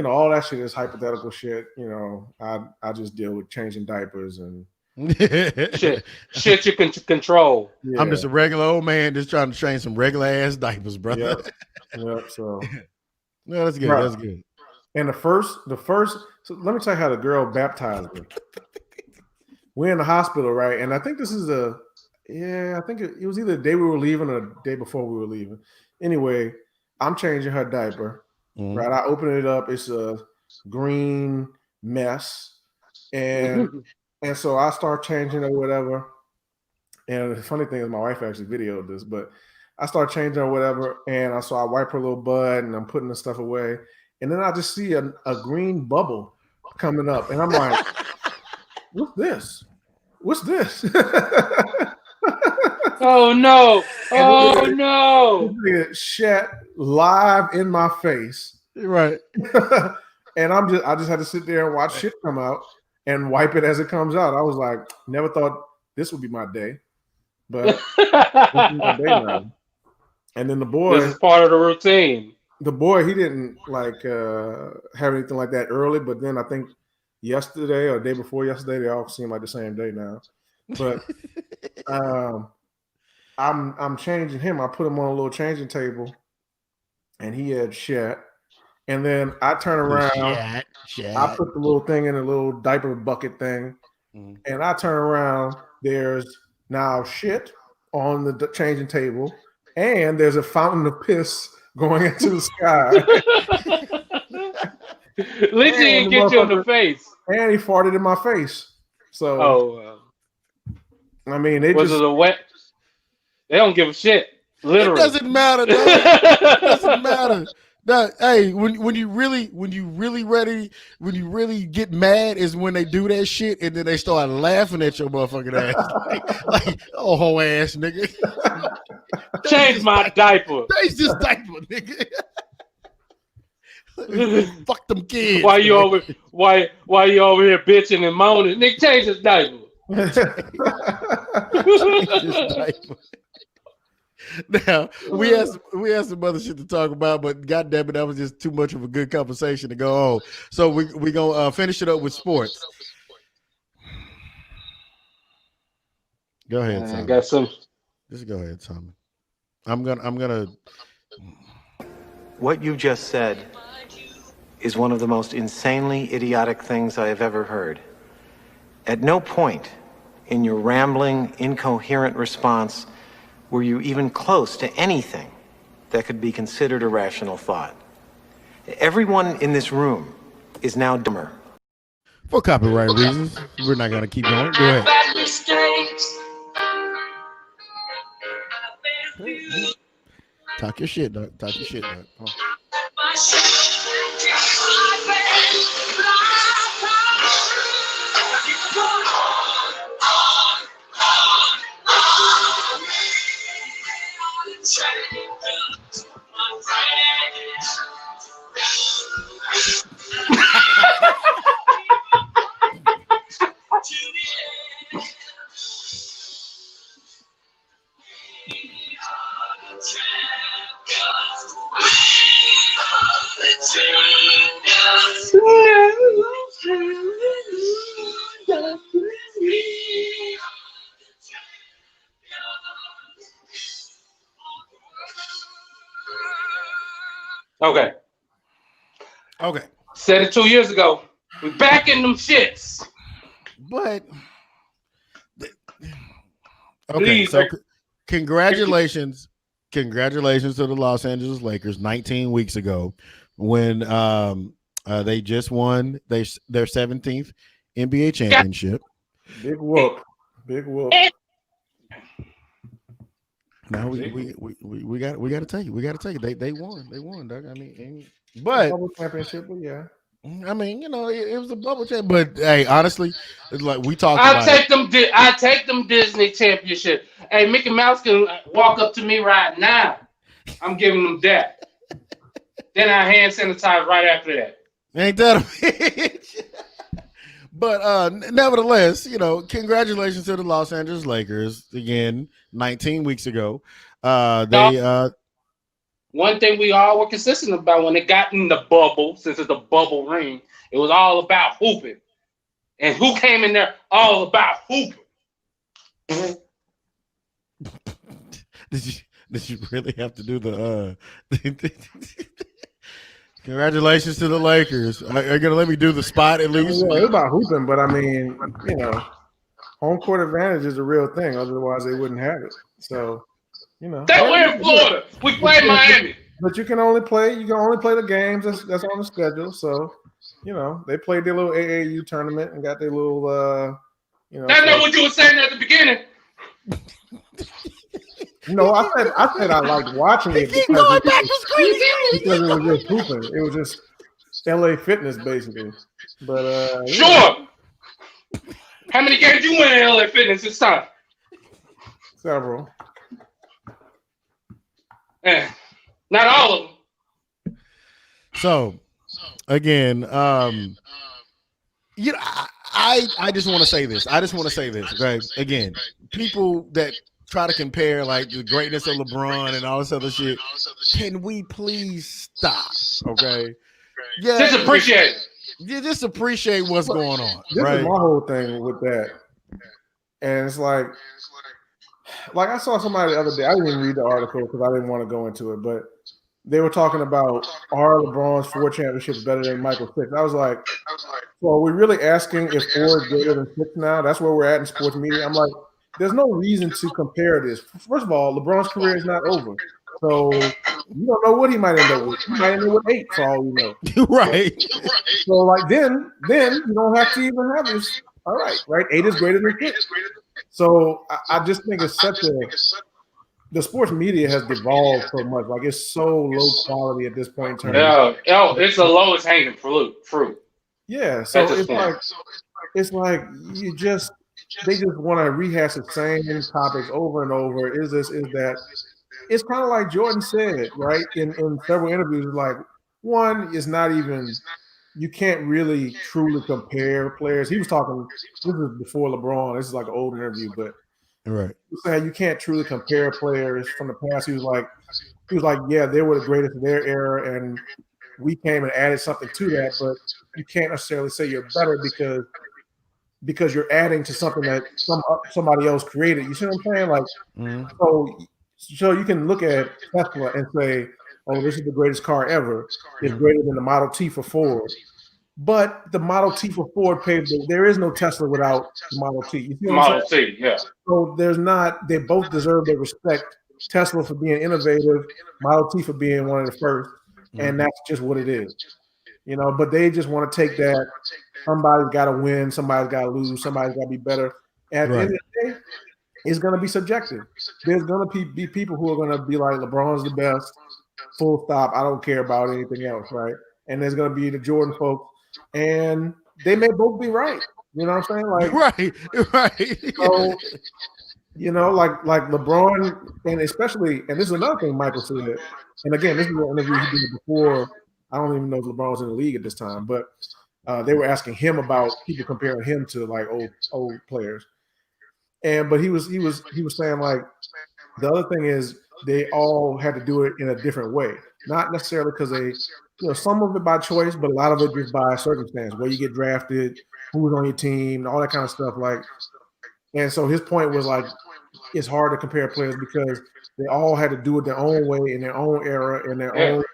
all that shit is hypothetical shit. I just deal with changing diapers and shit you can control. yeah. I'm just a regular old man just trying to change some regular ass diapers, brother. Yep. So no, that's good. Right. That's good. And the first. So let me tell you how the girl baptized me. We're in the hospital, right? And I think this is I think it was either the day we were leaving or the day before we were leaving. Anyway, I'm changing her diaper. Right, I open it up. It's a green mess, and so I start changing or whatever. And the funny thing is, my wife actually videoed this, but I start changing or whatever, and I wipe her little butt, and I'm putting the stuff away, and then I just see a green bubble coming up, and I'm like, "What's this? What's this?" Oh no! Oh no! It shat live in my face. Right. And I just had to sit there and watch shit come out and wipe it as it comes out. I was like, never thought this would be my day, but this is my day now. And then the boy, this is part of the routine. The boy, he didn't have anything like that early, but then I think yesterday or the day before yesterday, they all seem like the same day now. But I'm changing him. I put him on a little changing table, and he had shit. And then I turn around. Shit. I put the little thing in a little diaper bucket thing, and I turn around. There's now shit on the changing table, and there's a fountain of piss going into the sky. At least he didn't get you in the face. And he farted in my face. So, I mean, it was it a wet? They don't give a shit. Literally, it doesn't matter. It doesn't matter. No, hey, when you really get mad is when they do that shit and then they start laughing at your motherfucking ass, like oh whole ass nigga. Change my diaper. Change this diaper, nigga. Fuck them kids. Why you over here bitching and moaning? Nigga, change this diaper. Change this diaper. Now we had some other shit to talk about, but goddamn it, that was just too much of a good conversation to go on. So we gonna finish it up with sports. Go ahead, Tommy. I got some. Just go ahead, Tommy. I'm gonna. What you just said is one of the most insanely idiotic things I have ever heard. At no point in your rambling, incoherent response were you even close to anything that could be considered a rational thought. Everyone in this room is now dumber. For copyright reasons, we're not going to keep going. Go ahead. Talk your shit, dog. Talk your shit, dog. Oh. Okay. Said it 2 years ago. We back in them shits. But okay, so congratulations to the Los Angeles Lakers 19 weeks ago when they just won their 17th NBA championship. Big whoop. No, we got to take it. We got to take it. They won, Doug. I mean, but bubble championship, yeah. I mean, it was a bubble champ. But hey, honestly, it's like we talked. I take them Disney championship. Hey, Mickey Mouse can walk up to me right now. I'm giving them that. Then I hand sanitize right after that. Ain't that a bitch? But nevertheless, congratulations to the Los Angeles Lakers again. 19 weeks ago, they one thing we all were consistent about when it got in the bubble, since it's a bubble ring, it was all about hooping. And who came in there all about hooping? Did you really have to do the congratulations to the Lakers? Are you gonna let me do the spot at least? Yeah, it's about hooping, but I mean, home court advantage is a real thing. Otherwise, they wouldn't have it. So, That we're in Florida. We play Miami. But you can only play the games that's on the schedule. So, they played their little AAU tournament and got their little That's not what you were saying at the beginning. No, I said I liked watching it because it was just hooping. It was just LA Fitness basically. But sure. How many games you win in LA Fitness this time? Several. Not all of them. So, again, I just want to say this. Okay? Again, people that try to compare like the greatness of LeBron and all this other shit, can we please stop? Okay? Yeah, just appreciate it. Just appreciate what's going on. This right? is my whole thing with that. And it's like I saw somebody the other day. I didn't even read the article because I didn't want to go into it, but they were talking about are LeBron's 4 championships better than Michael's 6? I was like, so are we really asking if 4 is greater than 6 now? That's where we're at in sports media. I'm like, there's no reason to compare this. First of all, LeBron's career is not over. So you don't know what he might end up with. He might end up with 8 for all we know. Right. So like then you don't have to even have this. All right. 8 is greater than 6. So I just think it's the sports media has devolved so much. Like it's so low quality at this point in time. It's the lowest hanging fruit. Yeah. So it's like they just want to rehash the same topics over and over. Is this, is that? It's kind of like Jordan said, right? In several interviews, like one is not even, you can't really truly compare players. He was talking, this is before LeBron. This is like an old interview, but right. He was saying you can't truly compare players from the past. He was like, yeah, they were the greatest in their era, and we came and added something to that, but you can't necessarily say you're better because you're adding to something that somebody else created. You see what I'm saying? Like, so you can look at Tesla and say, oh, this is the greatest car ever. It's greater than the Model T for Ford. But the Model T for Ford paved it. There is no Tesla without the Model T. You see what Model I'm saying? T, yeah. So they both deserve their respect. Tesla for being innovative, Model T for being one of the first. And that's just what it is. But they just want to take that. Somebody's got to win. Somebody's got to lose. Somebody's got to be better. And at the end of the day, it's going to be subjective. There's going to be people who are going to be like, LeBron's the best, full stop. I don't care about anything else, right? And there's going to be the Jordan folks, and they may both be right. You know what I'm saying? Like, right. So, like LeBron, and especially, and this is another thing Michael said, and again, this is an interview he did before. I don't even know if LeBron was in the league at this time, but they were asking him about people comparing him to like old players. But he was saying like the other thing is they all had to do it in a different way, not necessarily because they, some of it by choice, but a lot of it just by circumstance, where you get drafted, who's on your team, all that kind of stuff. Like, and so his point was like, it's hard to compare players because they all had to do it their own way in their own era in their own.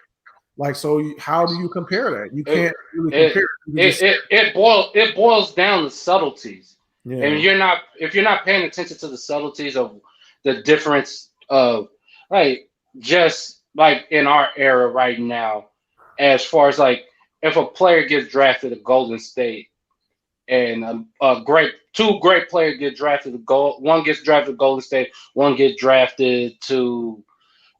Like, so how do you compare that? You can't really compare. It boils down to subtleties. Yeah. And if you're not paying attention to the subtleties of the difference of just like in our era right now, as far as like if a player gets drafted to Golden State and two great players get drafted to one gets drafted to Golden State, one gets drafted to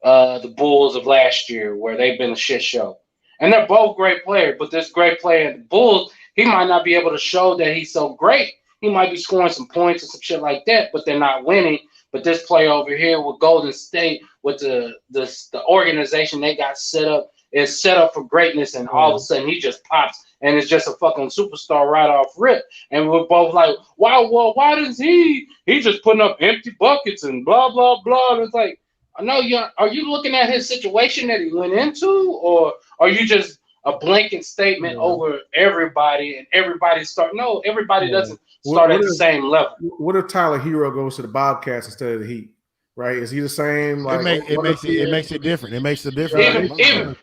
the Bulls of last year, where they've been a shit show. And they're both great players, but this great player at the Bulls, he might not be able to show that he's so great. He might be scoring some points and some shit like that, but they're not winning. But this player over here with Golden State, with the organization they got set up, is set up for greatness, and all of a sudden he just pops and it's just a fucking superstar right off rip. And we're both like, wow, well, why does he just putting up empty buckets and blah blah blah? And it's like, I know are you looking at his situation that he went into, or are you just a blanket statement over everybody and everybody everybody doesn't start at the same level. What if Tyler Hero goes to the Bobcats instead of the Heat? Right? Is he the same? Like it makes it different. It makes a difference. Even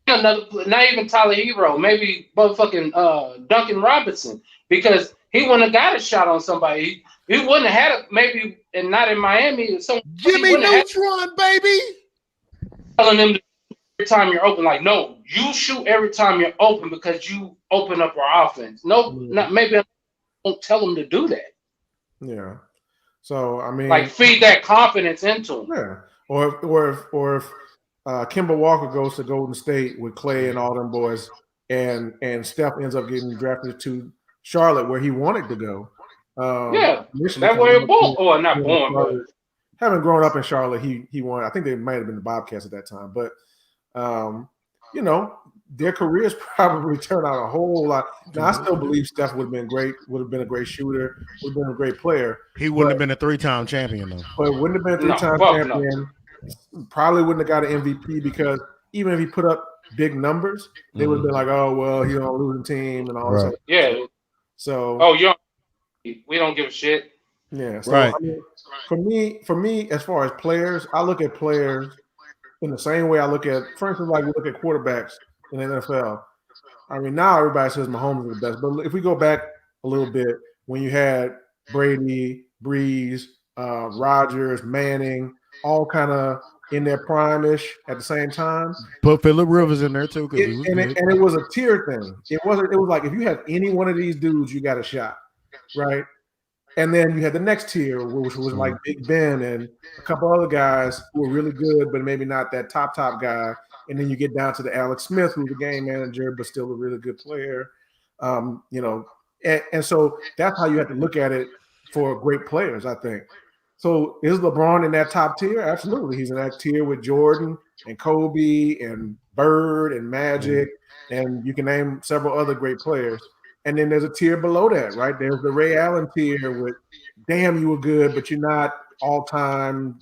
not even Tyler Hero, maybe motherfucking Duncan Robinson, because he wouldn't have got a shot on somebody. He wouldn't have had it, and not in Miami. Jimmy Neutron, baby. Telling them every time you're open, like, no, you shoot every time you're open because you open up our offense. Maybe I don't tell them to do that. Yeah. So I mean, like, feed that confidence into them. Yeah. Or if Kemba Walker goes to Golden State with Clay and all them boys, and Steph ends up getting drafted to Charlotte where he wanted to go. That way not born, but having grown up in Charlotte, he wanted. I think they might have been the Bobcats at that time, but their careers probably turned out a whole lot. Now, I still believe Steph would have been great, would have been a great shooter, would have been a great player. He wouldn't have been a 3-time champion, though. But wouldn't have been a 3-time champion. No. Probably wouldn't have got an MVP because even if he put up big numbers, they would have been like, oh, well, he's on a losing team and all that. Yeah. So. We don't give a shit. Yeah. So, I mean, for me, as far as players, I look at players in the same way I look at, for instance, like we look at quarterbacks in the NFL. I mean, now everybody says Mahomes is the best, but if we go back a little bit, when you had Brady, Breeze, Rodgers, Manning, all kind of in their prime-ish at the same time. Put Phillip Rivers in there too, and it was a tier thing. It was like if you have any one of these dudes, you got a shot, right? And then you had the next tier, which was like Big Ben and a couple other guys who were really good, but maybe not that top guy. And then you get down to the Alex Smith, who's a game manager, but still a really good player. And so that's how you have to look at it for great players, I think. So is LeBron in that top tier? Absolutely. He's in that tier with Jordan and Kobe and Bird and Magic, and you can name several other great players. And then there's a tier below that, right? There's the Ray Allen tier with, damn, you were good, but you're not all-time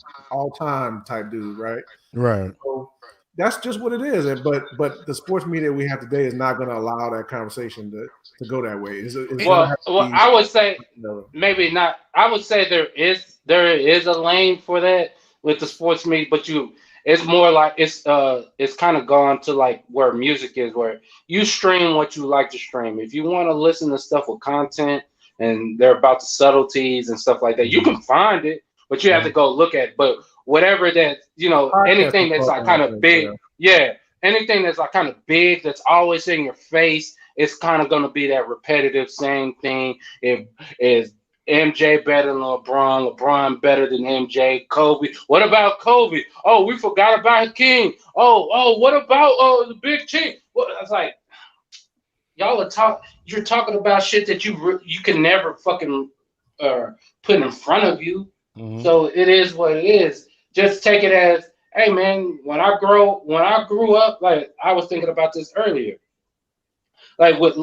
type dude, right? Right. So that's just what it is. But the sports media we have today is not going to allow that conversation to go that way. I would say maybe not. I would say there is a lane for that with the sports media, but it's more like it's kind of gone to like where music is, where you stream what you like to stream. If you want to listen to stuff with content and they're about the subtleties and stuff like that, you can find it, but you have to go look at it. But whatever that, anything that's like kind of big, anything that's like kind of big, that's always in your face, it's kind of going to be that repetitive same thing. It is MJ better than LeBron, LeBron better than MJ, Kobe. What about Kobe? Oh, we forgot about King. Oh, what about the Big Chief? Well, I was like, you're talking about shit that you can never fucking put in front of you. Mm-hmm. So it is what it is. Just take it as, hey man, when I grew up, like I was thinking about this earlier, like with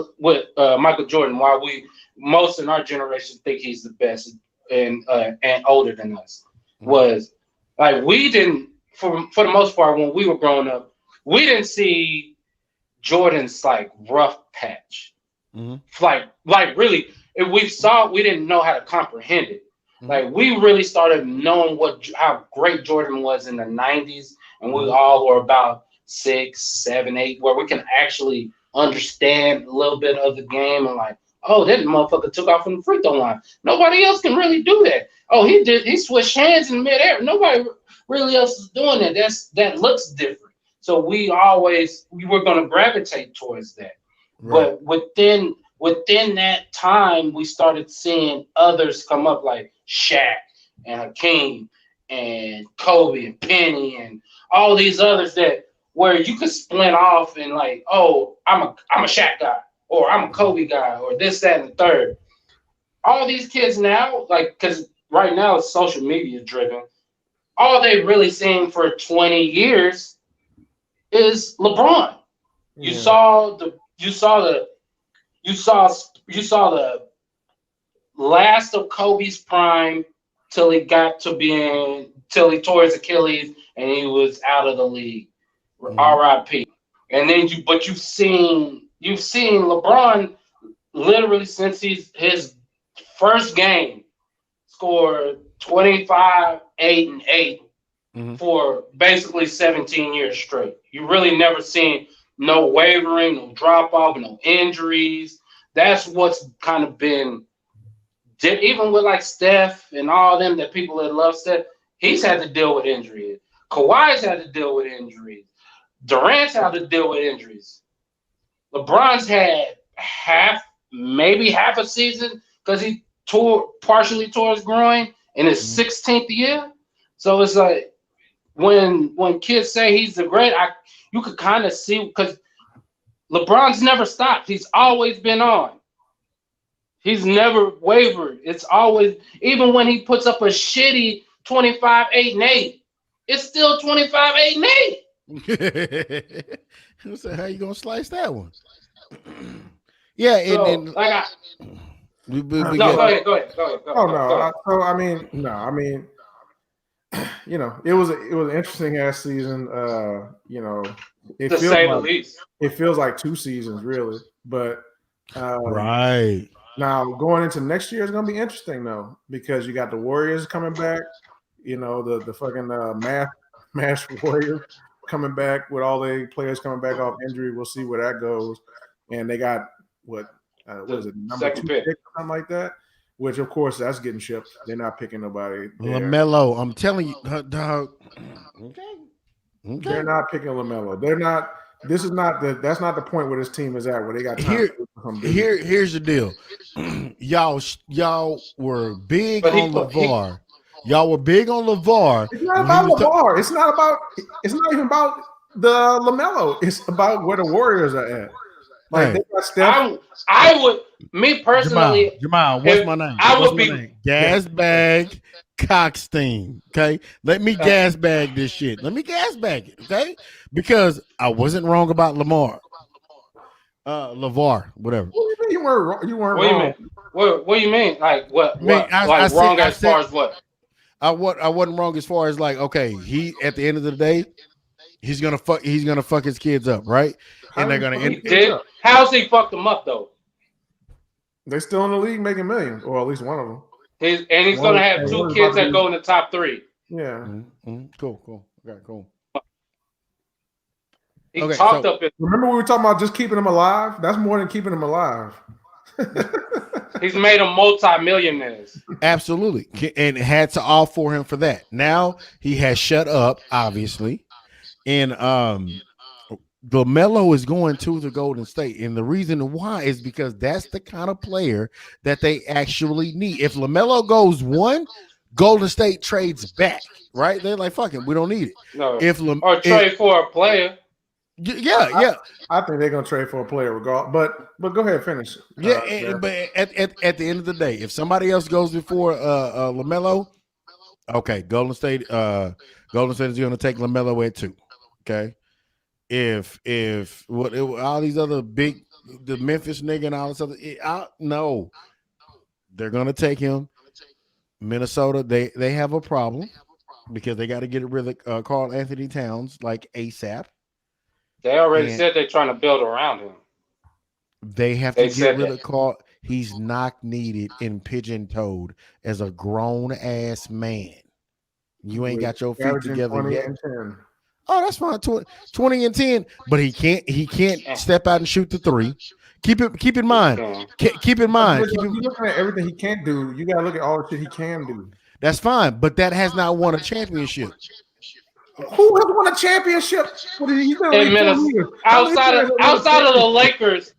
Michael Jordan, why most in our generation think he's the best and older than us, was like we didn't, for the most part, when we were growing up, we didn't see Jordan's like rough patch. Mm-hmm. Like really, if we saw it, we didn't know how to comprehend it. Mm-hmm. Like we really started knowing how great Jordan was in the 90s, and we all were about 6, 7, 8, where we can actually understand a little bit of the game and like, oh, that motherfucker took off from the free throw line. Nobody else can really do that. Oh, he switched hands in midair. Nobody really else is doing that. That looks different. So we were going to gravitate towards that. Right. But within that time, we started seeing others come up like Shaq and Hakeem and Kobe and Penny and all these others that where you could split off and like, oh, I'm a Shaq guy, or I'm a Kobe guy, or this, that, and the third. All these kids now, like, because right now it's social media driven, all they've really seen for 20 years is LeBron. You saw the last of Kobe's prime till he tore his Achilles and he was out of the league. R.I.P. And then you've seen LeBron literally since his first game scored 25, 8, and 8 for basically 17 years straight. You really never seen no wavering, no drop off, no injuries. That's what's kind of been, even with like Steph and all them that people that love Steph, he's had to deal with injuries. Kawhi's had to deal with injuries. Durant's had to deal with injuries. LeBron's had maybe half a season because he partially tore his groin in his 16th year. So it's like when kids say he's the great, you could kind of see because LeBron's never stopped. He's always been on. He's never wavered. It's always, even when he puts up a shitty 25, 8, and 8, it's still 25, 8, and 8. So how you gonna slice that one? Yeah, so, and go ahead. It was an interesting ass season. To say the least. It feels like 2 seasons, really. But right now going into next year is going to be interesting though, because you got the Warriors coming back. The fucking mass Warriors coming back with all the players coming back off injury. We'll see where that goes. And they got what is it, number 2 pick, something like that? Which of course that's getting shipped. They're not picking nobody there. LaMelo, I'm telling you, dog. Okay. They're not picking LaMelo. They're not. That's not the point where this team is at, where they got time here's the deal. Y'all were big on LeVar. Y'all were big on LeVar. It's not about LeVar. It's not even about the LaMelo. It's about where the Warriors are at. Like, they got Steph. I would, me personally, Jamal, what's my name? Gas Bag Cockstein. Okay, let me gas bag this shit. Let me gas bag it. Okay, because I wasn't wrong about LeVar, whatever. What do you mean you weren't wrong? You weren't wrong. What do you mean? Like what? Wrong as far as what? I wasn't wrong as far as like, okay, he at the end of the day, he's gonna fuck his kids up, right? And they're gonna end. How's he fucked them up though? They're still in the league making millions, or at least one of them. He's gonna have 2 kids that go in the top 3. Yeah. Cool. Okay, cool. He talked up. Remember we were talking about just keeping them alive? That's more than keeping them alive. He's made them multi-millionaires. Absolutely, and hats off for him for that. Now he has shut up, obviously, and LaMelo is going to the Golden State, and the reason why is because that's the kind of player that they actually need. If LaMelo goes 1, Golden State trades back, right? They're like, fuck it, we don't need it. No, or trade for a player. Yeah. I think they're gonna trade for a player, regardless. But go ahead, finish. But at the end of the day, if somebody else goes before LaMelo, okay, Golden State is going to take LaMelo at 2. Okay, if all these other the Memphis nigga and all this other, no, they're going to take him. Minnesota, they have a problem because they got to get rid of Karl Anthony Towns like ASAP. They already said they're trying to build around him. They have to get rid of Karl. He's not needed and pigeon-toed as a grown-ass man. You ain't got your feet together yet. Oh, that's fine. 20 and 10, but he can't step out and shoot the 3. Keep in mind. Keep in mind. You're looking at everything he can't do. You got to look at all the shit he can do. That's fine, but that has not won a championship. Who has won a championship? Outside of the Lakers,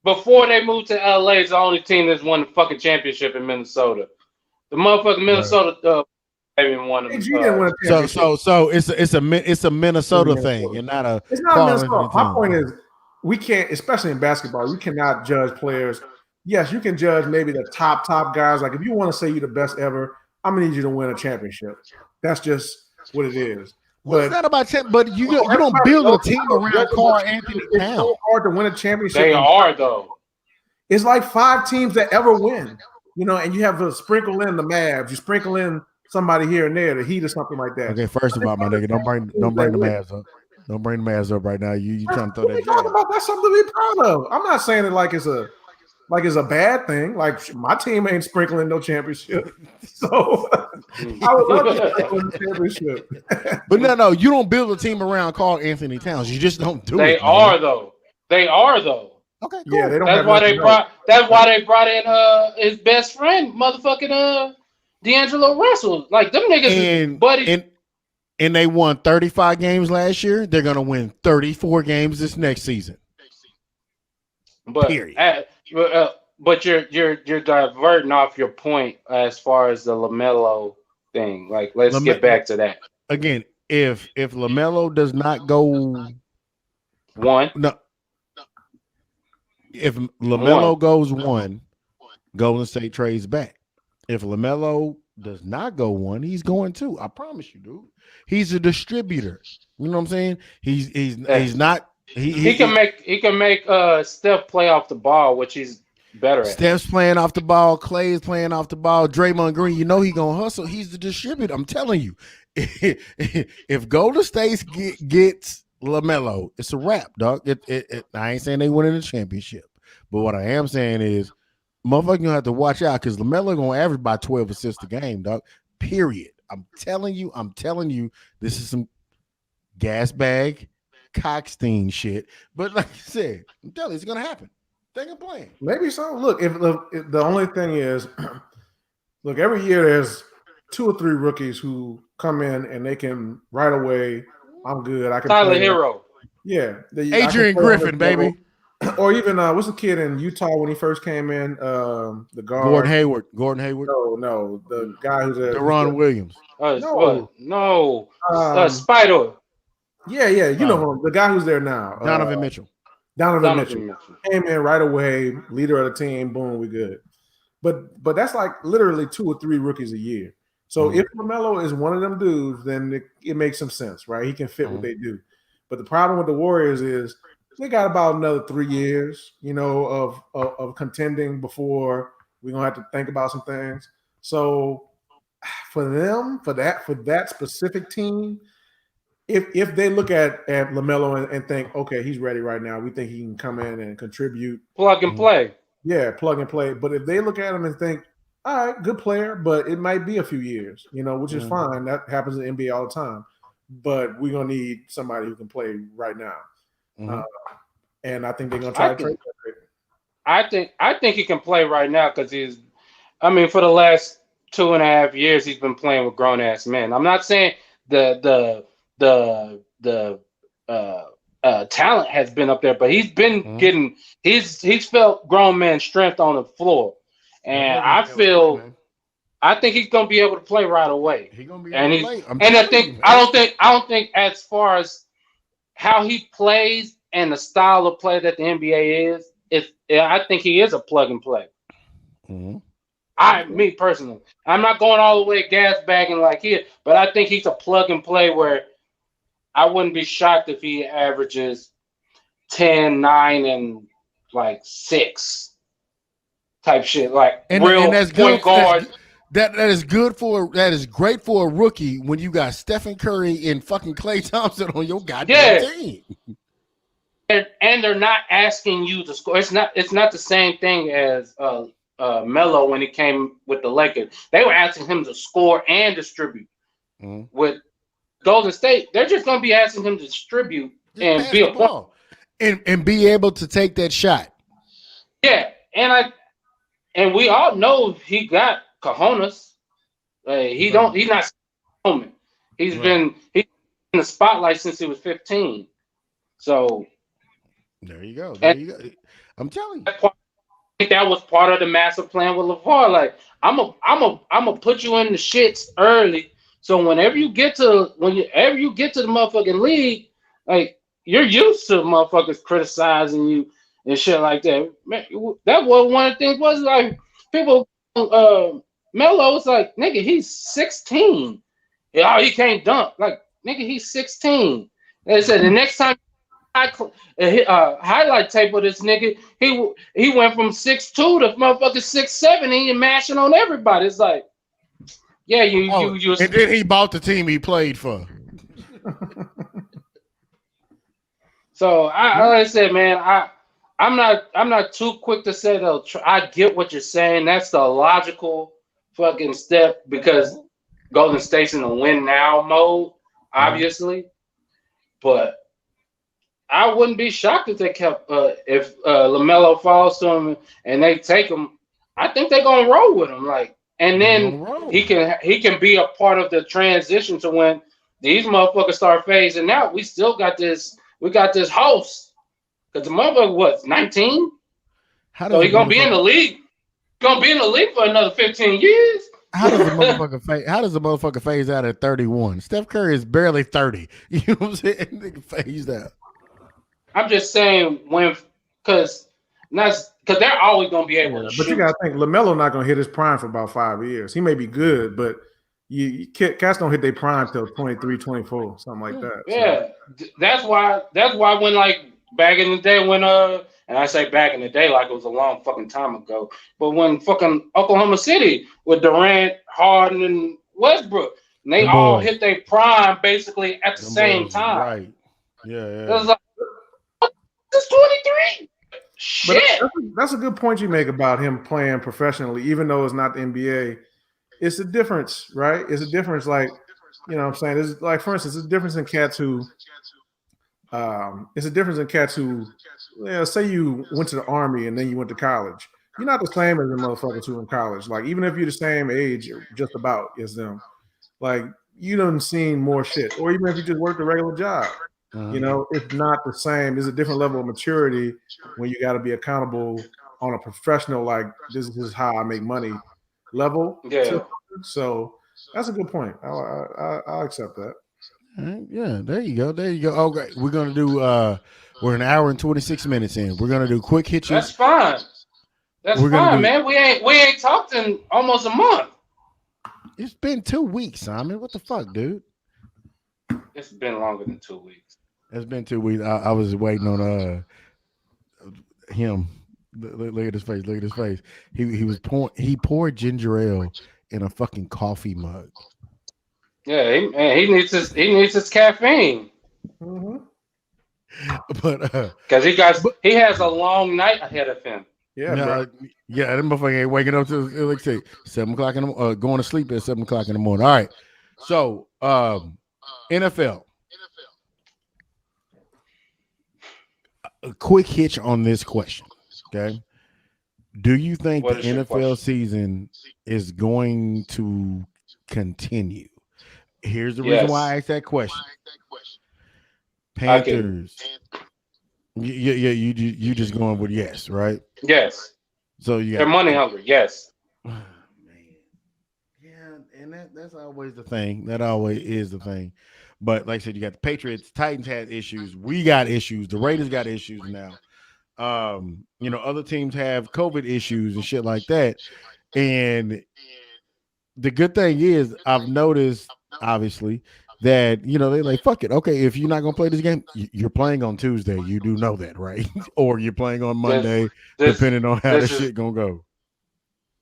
before they moved to LA, is the only team that's won the fucking championship in Minnesota. The motherfucking Minnesota haven't won them. So it's a Minnesota thing, and not a. It's not Minnesota. My point is, we can't, especially in basketball, you cannot judge players. Yes, you can judge maybe the top guys. Like if you want to say you're the best ever, I'm gonna need you to win a championship. That's just what it is. Well, it's not about but you don't build a team around Carl Anthony It's Towns. so hard to win a championship. They are though. It's like 5 teams that ever win, and you have to sprinkle in the Mavs, you sprinkle in somebody here and there, the Heat or something like that. Okay, first of all, my nigga, don't bring the Mavs up. Don't bring the Mavs up right now. You trying to throw that jab. That's something to be proud of. I'm not saying it like it's a bad thing. Like my team ain't sprinkling no championship. So I would love to win the championship. But no, you don't build a team around Carl Anthony Towns. You just don't do it. They are though. Okay, cool. Yeah, they don't. That's why they brought. That's why they brought in his best friend, motherfucking D'Angelo Russell. Like them niggas is buddies. And they won 35 games last year. They're gonna win 34 games this next season. But period. But you're diverting off your point as far as the LaMelo thing. Like, let's get back to that again. If LaMelo does not go if LaMelo goes 1, Golden State trades back. If LaMelo does not go 1, he's going 2. I promise you, dude. He's a distributor. You know what I'm saying? He's not. He can make Steph play off the ball, which he's better at. Steph's playing off the ball. Clay is playing off the ball. Draymond Green, he gonna hustle. He's the distributor. I'm telling you, if Golden State gets LaMelo, it's a wrap, dog. I ain't saying they winning the championship, but what I am saying is, motherfucker, gonna have to watch out because LaMelo gonna average by 12 assists a game, dog. Period. I'm telling you, this is some gas bag Cockstein shit. But like I said, I'm telling you, it's gonna happen. They can play. Maybe so. Look, if the only thing is, look, every year there's 2 or 3 rookies who come in and they can right away. I'm good. I can Tyler play. Hero. Yeah, Adrian Griffin, baby. Or even what's the kid in Utah when he first came in? The guard. Gordon Hayward. No, the guy who's Deron Williams. No. Spider. Yeah, you know him, the guy who's there now. Donovan Mitchell. Donovan Mitchell came in right away, leader of the team. Boom, we good. But that's like literally 2 or 3 rookies a year. So if LaMelo is one of them dudes, then it makes some sense, right? He can fit what they do. But the problem with the Warriors is they got about another 3 years, of contending before we're gonna have to think about some things. So for them, for that specific team, if they look at LaMelo and think, okay, he's ready right now, we think he can come in and contribute, plug and play. Yeah, plug and play. But if they look at him and think, all right, good player, but it might be a few years, which is fine. That happens in the NBA all the time. But we're gonna need somebody who can play right now. And I think they're gonna try to trade that. I think he can play right now because for the last 2.5 years he's been playing with grown ass men. I'm not saying the talent has been up there, but he's been getting he's felt grown man strength on the floor, and I think he's gonna be able to play right away. He's gonna be able to play. I don't think as far as how he plays and the style of play that the NBA is, I think he is a plug and play. Me personally, I'm not going all the way gas bagging like here, but I think he's a plug and play where I wouldn't be shocked if he averages 10, 9, and 6 type shit. And that's point guard. That is great for a rookie when you got Stephen Curry and fucking Klay Thompson on your goddamn team. And they're not asking you to score. It's not the same thing as Melo when he came with the Lakers. They were asking him to score and distribute. With Golden State, they're just going to be asking him to distribute and be a point and be able to take that shot. Yeah, and we all know he got cojones. He's not moment. He's been in the spotlight since he was 15. So there you go. I'm telling you. I think that was part of the master plan with LeVar. I'm gonna put you in the shits early. So whenever you get to the motherfucking league, you're used to motherfuckers criticizing you and shit like that. Man, that was one of the things was people Melo was nigga, he's 16. He can't dunk. Nigga, he's 16. They said the next time highlight tape of this nigga, he went from 6'2" to motherfucking 6'7", and mashing on everybody. It's like, yeah, you. And then he bought the team he played for. So like I said, man, I'm not too quick to say though. I get what you're saying. That's the logical fucking step because Golden State's in the win now mode, obviously. But I wouldn't be shocked if they kept if LaMelo falls to him and they take him. I think they're gonna roll with him, like, and then he can be a part of the transition to when these motherfuckers start phasing out. We still got this. We got this host because the motherfucker was 19. So he's gonna be in the league. Gonna be in the league for another 15 years. How does the motherfucker phase out at 31? Steph Curry is barely 30. You know what I'm saying? Nigga phased out. I'm just saying because they're always gonna be able to shoot. But you gotta think LaMelo not gonna hit his prime for about 5 years. He may be good, but cats don't hit their prime till 23, 24, something like that. Yeah, so. That's why when like back in the day when and I say back in the day like it was a long fucking time ago, but when fucking Oklahoma City with Durant, Harden, and Westbrook, and they all hit their prime basically at the same time. Right. Yeah. It was like, it's 23. Shit. But that's a good point you make about him playing professionally, even though it's not the NBA. It's a difference, right? It's a difference, like, you know what I'm saying? There's, like, for instance, it's a difference in cats who say you went to the Army and then you went to college. You're not the same as the motherfuckers who in college. Like, even if you're the same age, just about as them, like, you done seen more shit. Or even if you just worked a regular job. You know, it's not the same. There's a different level of maturity when you got to be accountable on a professional, like, this is how I make money level. Yeah. So that's a good point. I'll accept that. Yeah, there you go. Okay, we're gonna do. We're an hour and 26 minutes in. We're gonna do quick hitches. That's fine. That's fine, man. We ain't talked in almost a month. It's been 2 weeks, Simon. What the fuck, dude? It's been longer than 2 weeks. It's been 2 weeks. I was waiting on him. Look at his face. Look at his face. He poured ginger ale in a fucking coffee mug. Yeah, he needs his caffeine. Mm-hmm. But because he has a long night ahead of him. Yeah, that motherfucker ain't waking up till like say 7 o'clock in the going to sleep at 7 o'clock in the morning. All right, so NFL. A quick hitch on this question, okay? Do you think the NFL season is going to continue? Here's the reason why I asked that question. Panthers. You just going with yes, right? Yes. So you got they're money hungry. Yes. Man. Yeah, and that's always the thing. That always is the thing. But like I said, you got the Patriots, Titans had issues. We got issues. The Raiders got issues now. Other teams have COVID issues and shit like that. And the good thing is, I've noticed, obviously, that, they're like, fuck it. Okay, if you're not going to play this game, you're playing on Tuesday. You do know that, right? Or you're playing on Monday, depending on how this shit going to go.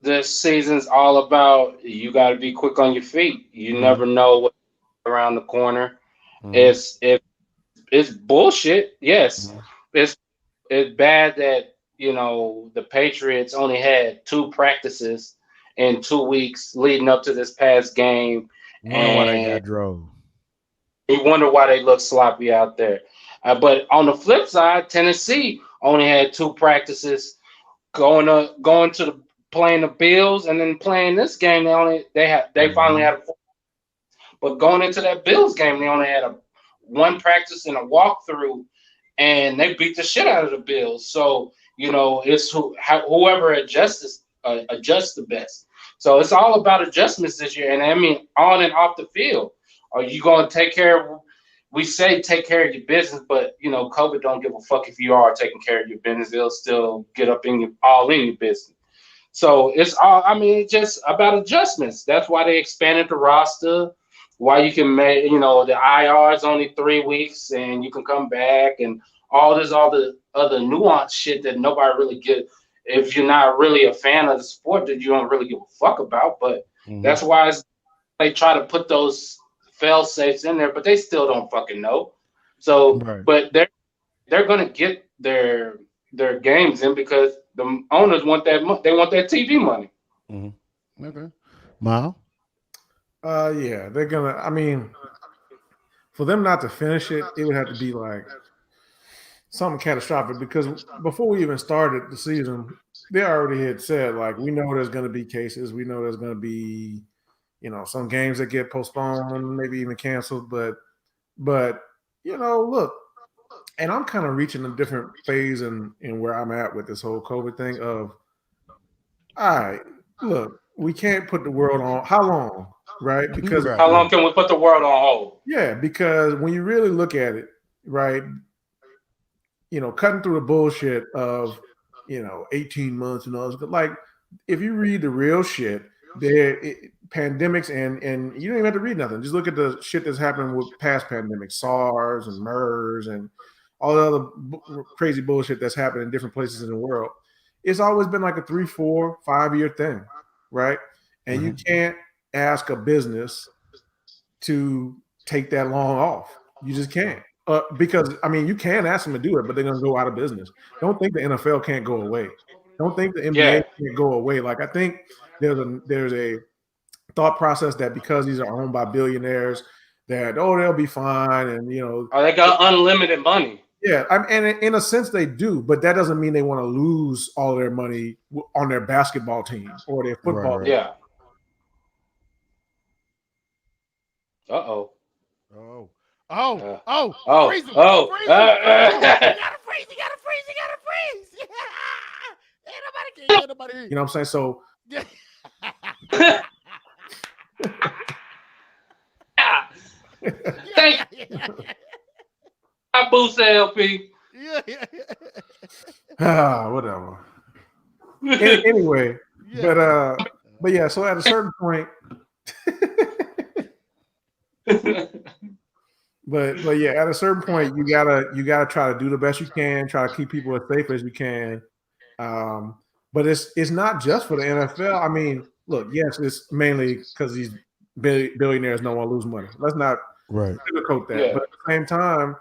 This season's all about you got to be quick on your feet. You never know what's around the corner. It's bullshit. Yes. It's bad that, the Patriots only had 2 practices in 2 weeks leading up to this past game. Why they got drove. You wonder why they look sloppy out there. But on the flip side, Tennessee only had 2 practices going to playing the Bills and then playing this game. They finally had a 4. But going into that Bills game, they only had 1 practice and a walkthrough, and they beat the shit out of the Bills. So, it's whoever adjusts the best. So it's all about adjustments this year. And I mean, on and off the field. Are you going to take care of – we say take care of your business, but, COVID don't give a fuck if you are taking care of your business. They'll still get up all in your business. So it's just about adjustments. That's why they expanded the roster. why you can make, the IR is only 3 weeks and you can come back, and all the other nuance shit that nobody really get. If you're not really a fan of the sport, that you don't really give a fuck about. But that's why they try to put those fail safes in there, but they still don't fucking know. So, but they're gonna get their games in because the owners want that. They want that TV money. Okay, Mile. Yeah, they're gonna. I mean, for them not to finish it, it would have to be like something catastrophic, because before we even started the season, they already had said, like, we know there's going to be cases, we know there's going to be, some games that get postponed, maybe even canceled, but look, and I'm kind of reaching a different phase in where I'm at with this whole COVID thing of, all right, look, we can't put the world on. How long, right? Because how long can we put the world on hold? Yeah, because when you really look at it, right, cutting through the bullshit of, 18 months and all this, like, if you read the real shit, pandemics and you don't even have to read nothing. Just look at the shit that's happened with past pandemics, SARS and MERS and all the other crazy bullshit that's happened in different places in the world. It's always been like a 3, 4, 5-year thing, right? And you can't ask a business to take that long off. You just can't. Because, I mean, you can ask them to do it, but they're going to go out of business. Don't think the NFL can't go away. Don't think the NBA can't go away. Like, I think there's a thought process that because these are owned by billionaires, that, they'll be fine. And, they got unlimited money. Yeah. And in a sense they do, but that doesn't mean they want to lose all their money on their basketball team or their football team. Yeah. Uh-oh. Freeze him. You gotta freeze. Ain't nobody here. You know what I'm saying? So thank you. I boost LP. Whatever. Anyway, but yeah, so at a certain point But yeah, at a certain point, you gotta try to do the best you can, try to keep people as safe as you can. But it's not just for the NFL. I mean, look, yes, it's mainly because these billionaires don't want to lose money. Let's not sugarcoat that. Yeah. But at the same time,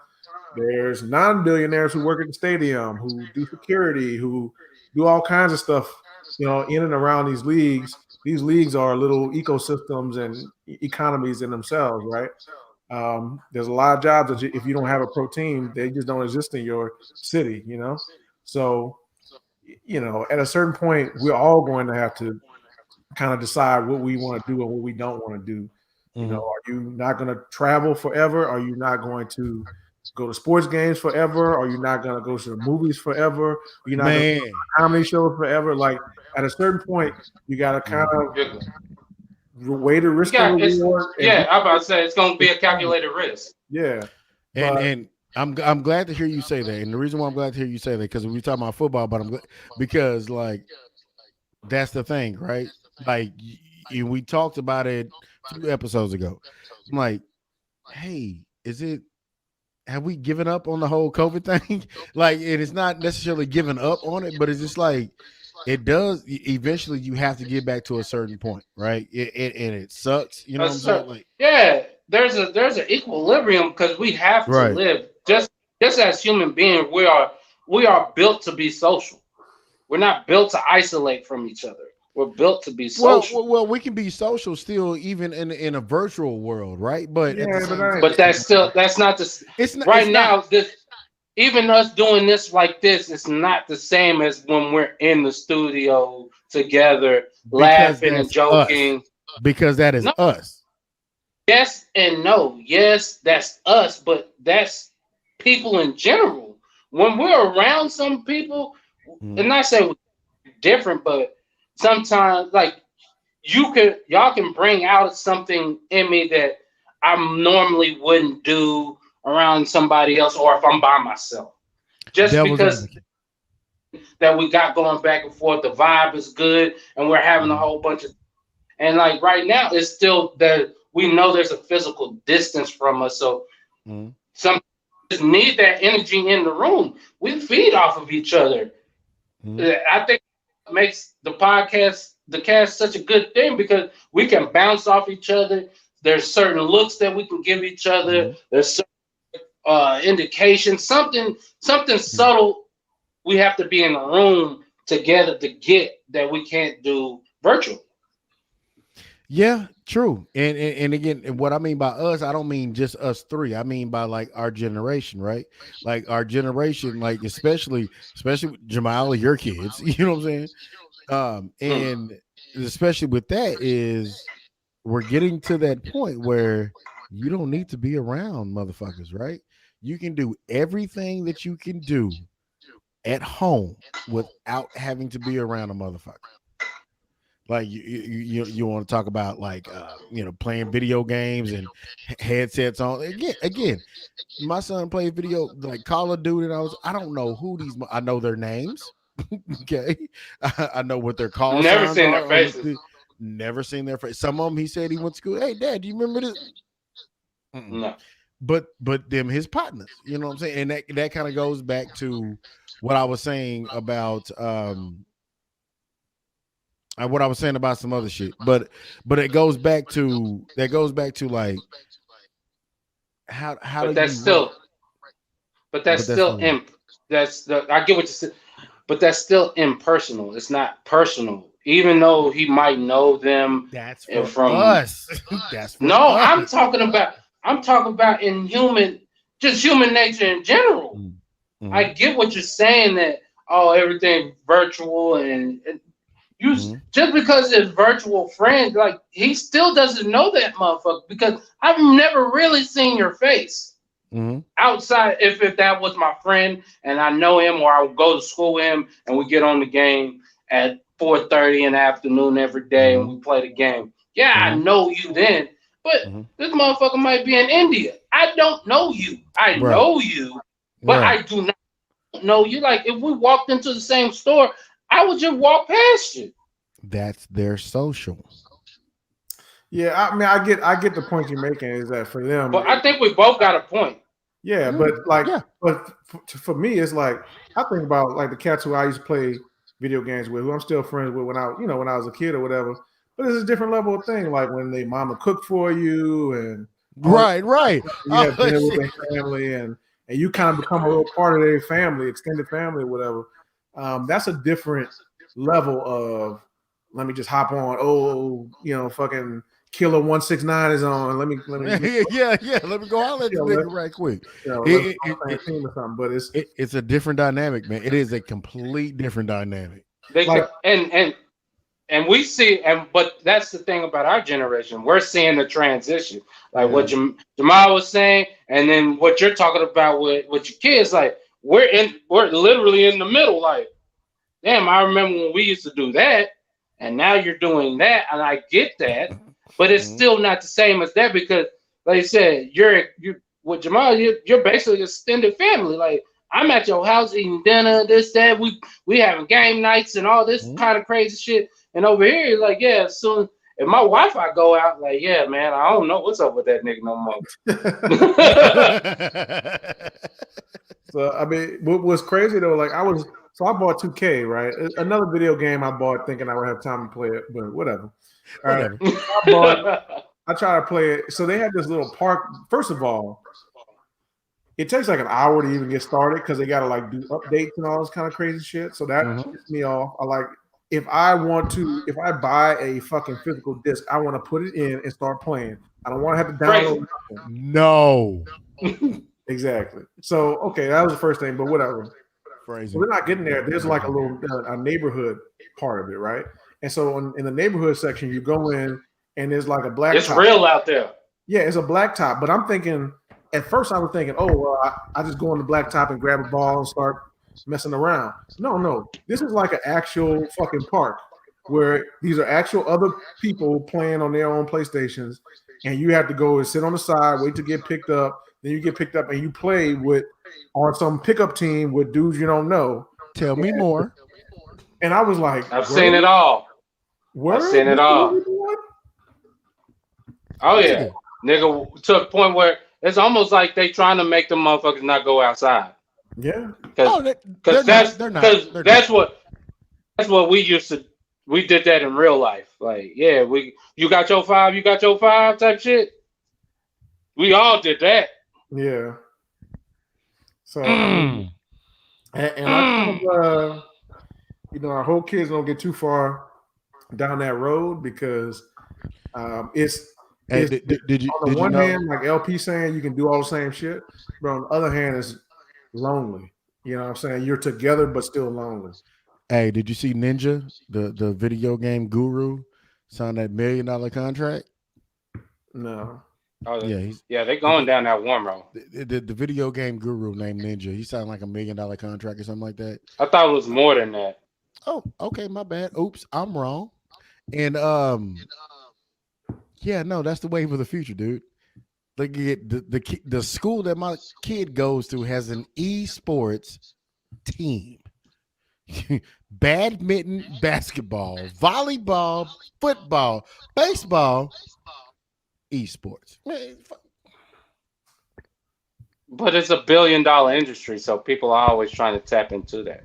there's non-billionaires who work at the stadium, who do security, who do all kinds of stuff, in and around these leagues. These leagues are little ecosystems and economies in themselves, right? There's a lot of jobs that if you don't have a pro team, they just don't exist in your city, So, at a certain point, we're all going to have to kind of decide what we want to do and what we don't want to do. Are you not going to travel forever? Are you not going to go to sports games forever? Are you not going to go to the movies forever? Are you not going to go to comedy shows forever? Like, at a certain point, you got to kind of weigh the risk and reward. I'm about to say it's going to be a calculated risk. Yeah. And I'm glad to hear you say that. And the reason why I'm glad to hear you say that, because we're talking about football, but I'm glad because, like, that's the thing, right? Like, we talked about it 2 episodes ago. I'm like, hey, have we given up on the whole COVID thing? Like, and it's not necessarily giving up on it, but it's just like, it does eventually. You have to get back to a certain point, right? And it sucks, you know what I'm saying? Like, yeah, there's an equilibrium because we have to live just as human beings. We are built to be social. We're not built to isolate from each other. We're built to be social. Well, we can be social still, even in a virtual world, right? But that's not the. It's not, right now. Even us doing this like this, it's not the same as when we're in the studio together, laughing and joking. Because that is us. Yes and no. Yes, that's us, but that's people in general. When we're around some people, and I say we're different, but sometimes, like, y'all can bring out something in me that I normally wouldn't do around somebody else, or if I'm by myself. Just because that we got going back and forth, the vibe is good, and we're having a whole bunch of, and like right now, it's still that we know there's a physical distance from us. So some just need that energy in the room. We feed off of each other. I think it makes the cast such a good thing because we can bounce off each other. There's certain looks that we can give each other. There's certain indications, something subtle we have to be in the room together to get that we can't do virtual. Yeah, true. And again, what I mean by us, I don't mean just us three. I mean by like our generation, right? Like our generation, like especially with Jamal, your kids, you know what I'm saying? And especially with that is we're getting to that point where you don't need to be around motherfuckers, right? You can do everything that you can do at home without having to be around a motherfucker. Like you want to talk about like playing video games and headsets on again. My son plays video like Call of Duty, and I don't know who these. I know their names. Okay, I know what their call Never signs seen are. their faces. Never seen their face. Some of them, he said he went to school. Hey, Dad, do you remember this? No. But them his partners. You know what I'm saying? And that kind of goes back to what I was saying about what I was saying about some other shit, but it goes back to like how but do that's you still I get what you said, but that's still impersonal. It's not personal, even though he might know them. That's for from us. That's for no, us. I'm talking about in human nature in general. I get what you're saying that everything virtual and you just because it's virtual friends, like he still doesn't know that motherfucker because I've never really seen your face outside. If that was my friend and I know him, or I would go to school with him and we get on the game at 4:30 in the afternoon every day and we play the game. Yeah, I know you then, but this motherfucker might be in India. I don't know you. I know you, but I do not know you. Like if we walked into the same store, I would just walk past you. That's their social. Yeah, I mean, I get the point you're making is that for them. But I think we both got a point. Yeah, but for me, it's like I think about like the cats who I used to play video games with, who I'm still friends with when I was a kid or whatever. But it's a different level of thing, like when they mama cook for you and right. You have dinner with their family and you kind of become a little part of their family, extended family or whatever. That's a different level of let me just hop on. Fucking Killer 169 is on. Let me yeah. Let me go out let this nigga right quick. But it's a different dynamic, man. It is a complete different dynamic. And we see, but that's the thing about our generation. We're seeing the transition, like what Jamal was saying, and then what you're talking about with your kids. Like we're literally in the middle. Like, damn, I remember when we used to do that, and now you're doing that, and I get that, but it's still not the same as that because, like you said, you're with Jamal. You're basically extended family. Like I'm at your house eating dinner, this, that. We having game nights and all this kind of crazy shit. And over here, like, yeah, soon if my Wi-Fi go out, like, yeah, man, I don't know what's up with that nigga no more. So I mean, what was crazy though, like I bought 2K, right? Another video game I bought thinking I would have time to play it, but whatever. All right. I try to play it. So they had this little park. First of all, it takes like an hour to even get started because they gotta like do updates and all this kind of crazy shit. So that pisses me off. If I buy a fucking physical disc, I want to put it in and start playing. I don't want to have to download nothing. No. Exactly. So, okay, that was the first thing, but whatever. Crazy. So we're not getting there. There's like a little a neighborhood part of it, right? And so in the neighborhood section, you go in and there's like a black It's top. real out there. Yeah, it's a black top. But I'm thinking, at first I was thinking, I just go on the black top and grab a ball and start messing around. No. This is like an actual fucking park where these are actual other people playing on their own PlayStations, and you have to go and sit on the side, wait to get picked up. Then you get picked up and you play on some pickup team with dudes you don't know. Tell me more. And I was like, I've seen it all. Word? I've seen it all. Oh yeah, nigga, to a point where it's almost like they trying to make them motherfuckers not go outside. Yeah. Because They're not. that's what we used to. We did that in real life. Like, yeah, you got your five type shit. We all did that. Yeah. So I mean, and I kind of I hope kids don't get too far down that road because it's Hey, it's did you on the one know? hand, like LP saying you can do all the same shit, but on the other hand, it's lonely. You know what I'm saying? You're together but still lonely. Hey, did you see Ninja, the video game guru, sign that $1 million contract? No. Oh, Yeah, they're going down that warm road. The video game guru named Ninja, he signed like $1 million contract or something like that. I thought it was more than that. Oh, okay, my bad. Oops, I'm wrong. And yeah, no, that's the wave of the future, dude. The school that my kid goes to has an esports team. Badminton, basketball, volleyball, football, baseball, esports. Man, But it's a $1 billion industry, so people are always trying to tap into that.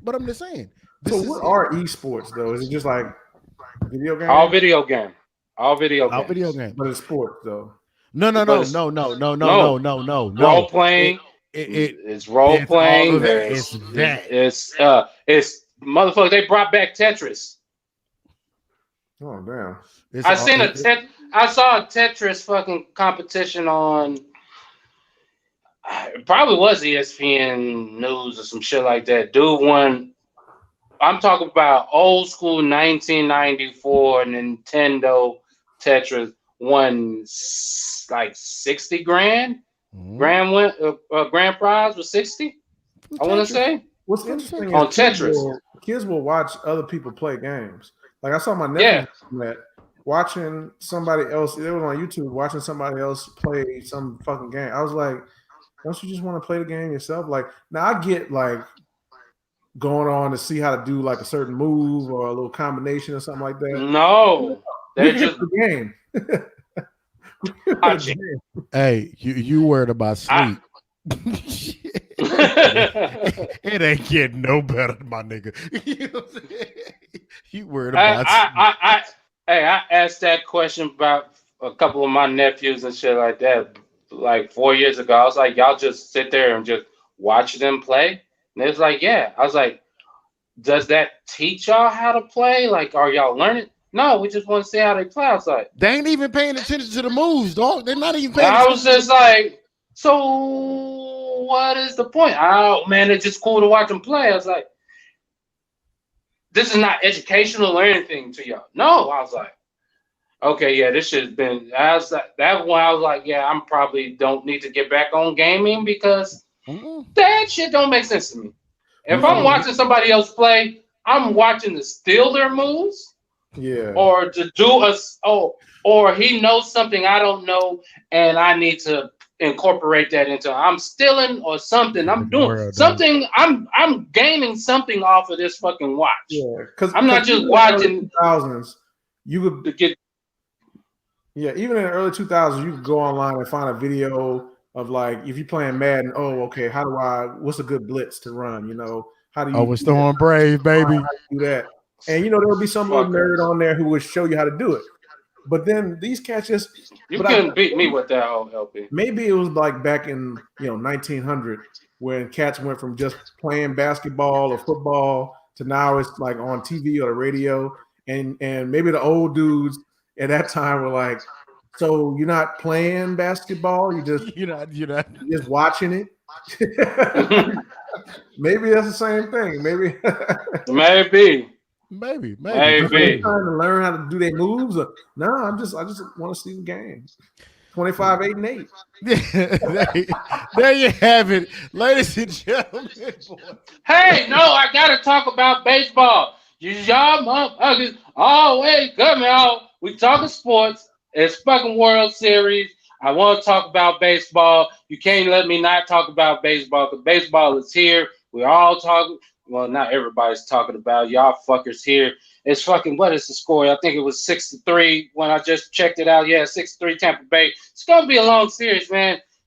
but I'm just saying. So what are esports though? Is it just like video games? All video game. All video games. But it's sports though. No. Role playing. It's role playing. It's motherfucker. They brought back Tetris. Oh damn! I saw a Tetris fucking competition on. It probably was ESPN News or some shit like that. Dude won. I'm talking about old school 1994 Nintendo Tetris won like 60 grand. Grand prize was 60. I want to say. What's interesting on is Tetris, kids will watch other people play games. Like I saw my nephew watching somebody else. They were on YouTube watching somebody else play some fucking game. I was like, don't you just want to play the game yourself? Like now I get like going on to see how to do like a certain move or a little combination or something like that. No, they're just the game. Hey, you worried about sleep. It ain't getting no better, my nigga. You know what I'm saying? You worried about I asked that question about a couple of my nephews and shit like that like 4 years ago. I was like, y'all just sit there and just watch them play? And it was like, yeah. I was like, does that teach y'all how to play? Like, are y'all learning? No, we just want to see how they play. I was like, they ain't even paying attention to the moves, dog. They're not even paying attention. I was just like, so what is the point? Oh man, it's just cool to watch them play. I was like, this is not educational or anything to y'all. No, I was like, okay, yeah, this shit's been. I was like, that one. I was like, yeah, I'm probably don't need to get back on gaming because that shit don't make sense to me. If I'm watching somebody else play, I'm watching to steal their moves. Yeah. Or to do or he knows something I don't know, and I need to incorporate that into. I'm stealing or something. I'm doing something. I'm gaining something off of this fucking watch. Yeah, because I'm not just watching. 2000s, you could get. Yeah, even in the early 2000s, you could go online and find a video of like if you're playing Madden. Oh, okay. What's a good blitz to run? You know, how do you? Oh, it's throwing brave, baby. How do you do that? And there would be some little nerd on there who would show you how to do it. But then these cats just couldn't beat me with that old LP. Maybe it was like back in 1900 when cats went from just playing basketball or football to now it's like on TV or the radio. And maybe the old dudes at that time were like, so you're not playing basketball, you're not just watching it. Maybe that's the same thing. Maybe. Maybe. Trying to learn how to do their moves. No, I just want to see the game. 25, 8, and 8. There you have it, ladies and gentlemen. Hey, no, I gotta talk about baseball. Y'all motherfuckers always coming out. We talking sports. It's fucking World Series. I want to talk about baseball. You can't let me not talk about baseball because baseball is here. We're all talking. well, not everybody's talking about. Y'all fuckers here. It's fucking, what is the score? I think it was 6-3 when I just checked it out. Yeah, 6-3 Tampa Bay. It's going to be a long series, man.